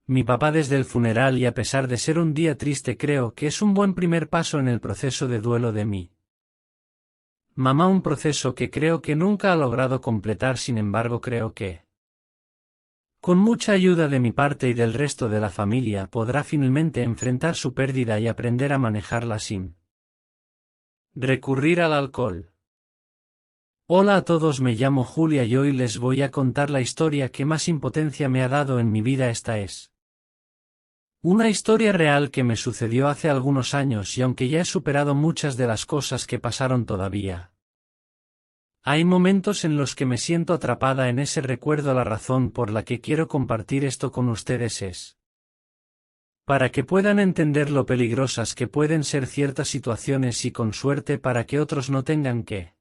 mi papá desde el funeral y a pesar de ser un día triste creo que es un buen primer paso en el proceso de duelo de mí mamá, un proceso que creo que nunca ha logrado completar. Sin embargo, creo que con mucha ayuda de mi parte y del resto de la familia podrá finalmente enfrentar su pérdida y aprender a manejarla sin recurrir al alcohol. Hola a todos, me llamo Julia y hoy les voy a contar la historia que más impotencia me ha dado en mi vida. Esta es una historia real que me sucedió hace algunos años y aunque ya he superado muchas de las cosas que pasaron todavía hay momentos en los que me siento atrapada en ese recuerdo. La razón por la que quiero compartir esto con ustedes es para que puedan entender lo peligrosas que pueden ser ciertas situaciones y con suerte para que otros no tengan que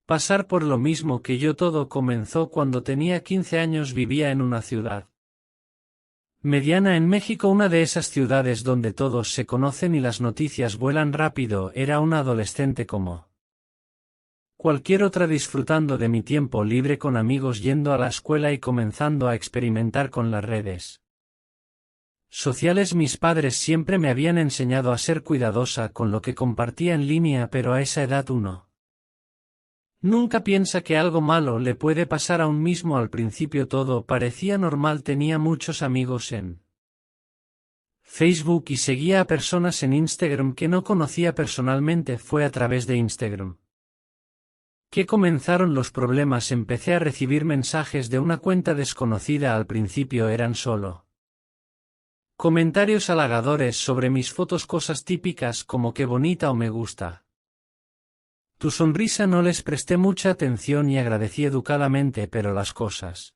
pasar por lo mismo que yo. Todo comenzó cuando tenía 15 años. Vivía en una ciudad mediana en México, una de esas ciudades donde todos se conocen y las noticias vuelan rápido. Era una adolescente como cualquier otra, disfrutando de mi tiempo libre con amigos, yendo a la escuela y comenzando a experimentar con las redes sociales. Mis padres siempre me habían enseñado a ser cuidadosa con lo que compartía en línea, pero a esa edad uno nunca piensa que algo malo le puede pasar a un mismo. Al principio todo parecía normal, tenía muchos amigos en Facebook y seguía a personas en Instagram que no conocía personalmente. Fue a través de Instagram que comenzaron los problemas. Empecé a recibir mensajes de una cuenta desconocida. Al principio eran solo comentarios halagadores sobre mis fotos, cosas típicas como qué bonita o me gusta tu sonrisa. No les presté mucha atención y agradecí educadamente, pero las cosas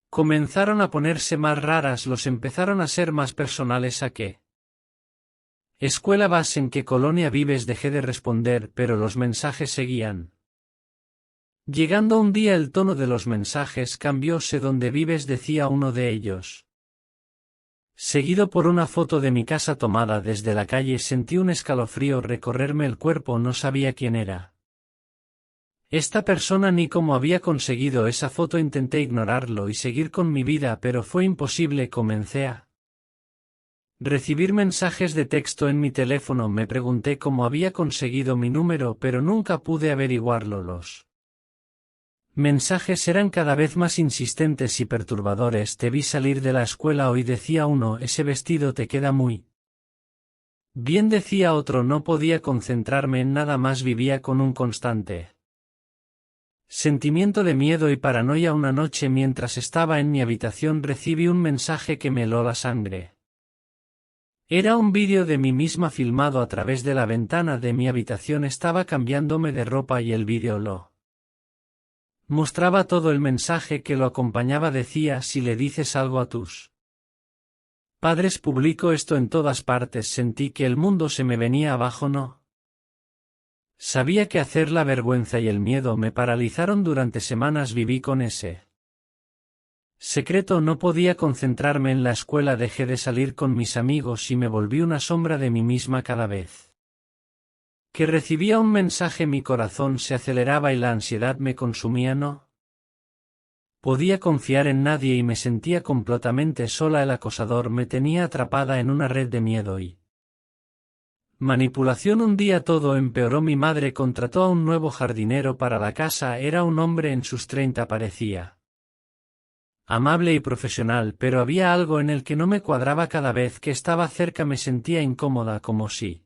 comenzaron a ponerse más raras. Los empezaron a ser más personales. ¿A qué escuela vas? ¿En qué colonia vives? Dejé de responder, pero los mensajes seguían llegando. Un día el tono de los mensajes cambió. Sé dónde vives, decía uno de ellos, seguido por una foto de mi casa tomada desde la calle. Sentí un escalofrío recorrerme el cuerpo. No sabía quién era esta persona ni cómo había conseguido esa foto. Intenté ignorarlo y seguir con mi vida, pero fue imposible. Comencé a recibir mensajes de texto en mi teléfono. Me pregunté cómo había conseguido mi número, pero nunca pude averiguarlo. Los mensajes eran cada vez más insistentes y perturbadores. Te vi salir de la escuela hoy, decía uno. Ese vestido te queda muy bien, decía otro. No podía concentrarme en nada más. Vivía con un constante sentimiento de miedo y paranoia. Una noche, mientras estaba en mi habitación, recibí un mensaje que me heló la sangre. Era un vídeo de mí misma filmado a través de la ventana de mi habitación. Estaba cambiándome de ropa y el vídeo lo mostraba todo. El mensaje que lo acompañaba decía: si le dices algo a tus padres, publico esto en todas partes. Sentí que el mundo se me venía abajo. No sabía qué hacer. La vergüenza y el miedo me paralizaron. Durante semanas viví con ese secreto. No podía concentrarme en la escuela. Dejé de salir con mis amigos y me volví una sombra de mí misma. Cada vez que recibía un mensaje mi corazón se aceleraba y la ansiedad me consumía. No podía confiar en nadie y me sentía completamente sola. El acosador me tenía atrapada en una red de miedo y manipulación. Un día todo empeoró. Mi madre contrató a un nuevo jardinero para la casa. Era un hombre en sus 30. Parecía amable y profesional, pero había algo en el que no me cuadraba. Cada vez que estaba cerca me sentía incómoda, como si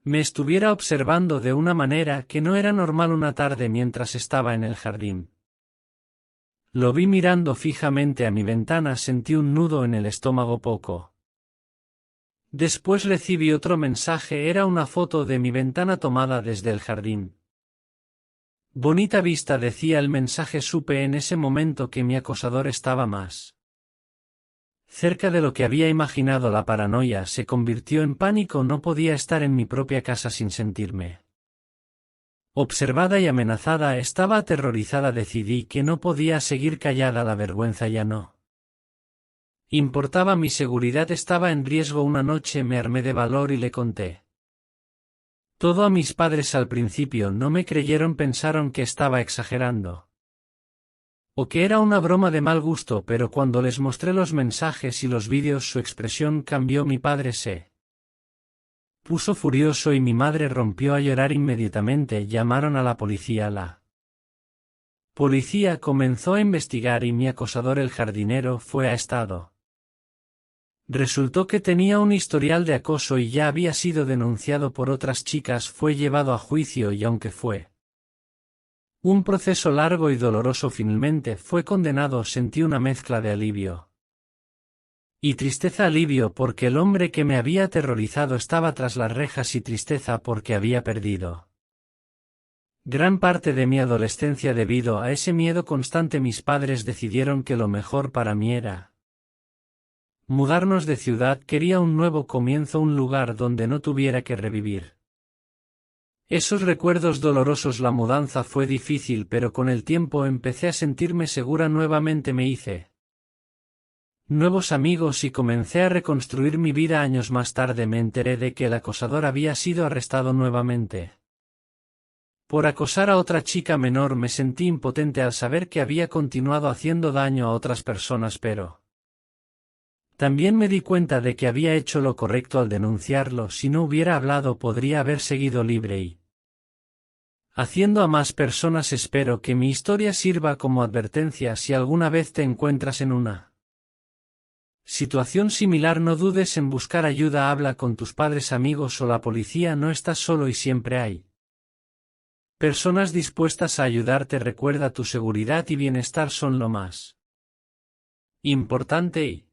me estuviera observando de una manera que no era normal. Una tarde, mientras estaba en el jardín, lo vi mirando fijamente a mi ventana. Sentí un nudo en el estómago. Poco Después recibí otro mensaje, era una foto de mi ventana tomada desde el jardín. Bonita vista, decía el mensaje. Supe en ese momento que mi acosador estaba más cerca de lo que había imaginado. La paranoia se convirtió en pánico. No podía estar en mi propia casa sin sentirme observada y amenazada. Estaba aterrorizada. Decidí que no podía seguir callada. La vergüenza ya no importaba. Mi seguridad estaba en riesgo. Una noche me armé de valor y le conté todo a mis padres. Al principio no me creyeron, pensaron que estaba exagerando o que era una broma de mal gusto, pero cuando les mostré los mensajes y los vídeos su expresión cambió. Mi padre se puso furioso y mi madre rompió a llorar inmediatamente. Llamaron a la policía. La policía comenzó a investigar y mi acosador, el jardinero, fue arrestado. Resultó que tenía un historial de acoso y ya había sido denunciado por otras chicas. Fue llevado a juicio y aunque fue un proceso largo y doloroso, finalmente fue condenado. Sentí una mezcla de alivio y tristeza. Alivio porque el hombre que me había aterrorizado estaba tras las rejas y tristeza porque había perdido gran parte de mi adolescencia debido a ese miedo constante. Mis padres decidieron que lo mejor para mí era mudarnos de ciudad. Quería un nuevo comienzo, un lugar donde no tuviera que revivir esos recuerdos dolorosos. La mudanza fue difícil, pero con el tiempo empecé a sentirme segura nuevamente. Me hice nuevos amigos y comencé a reconstruir mi vida. Años más tarde me enteré de que el acosador había sido arrestado nuevamente por acosar a otra chica menor. Me sentí impotente al saber que había continuado haciendo daño a otras personas, pero también me di cuenta de que había hecho lo correcto al denunciarlo. Si no hubiera hablado podría haber seguido libre y haciendo a más personas. Espero que mi historia sirva como advertencia. Si alguna vez te encuentras en una situación similar, no dudes en buscar ayuda. Habla con tus padres, amigos o la policía. No estás solo y siempre hay personas dispuestas a ayudarte. Recuerda, tu seguridad y bienestar son lo más importante y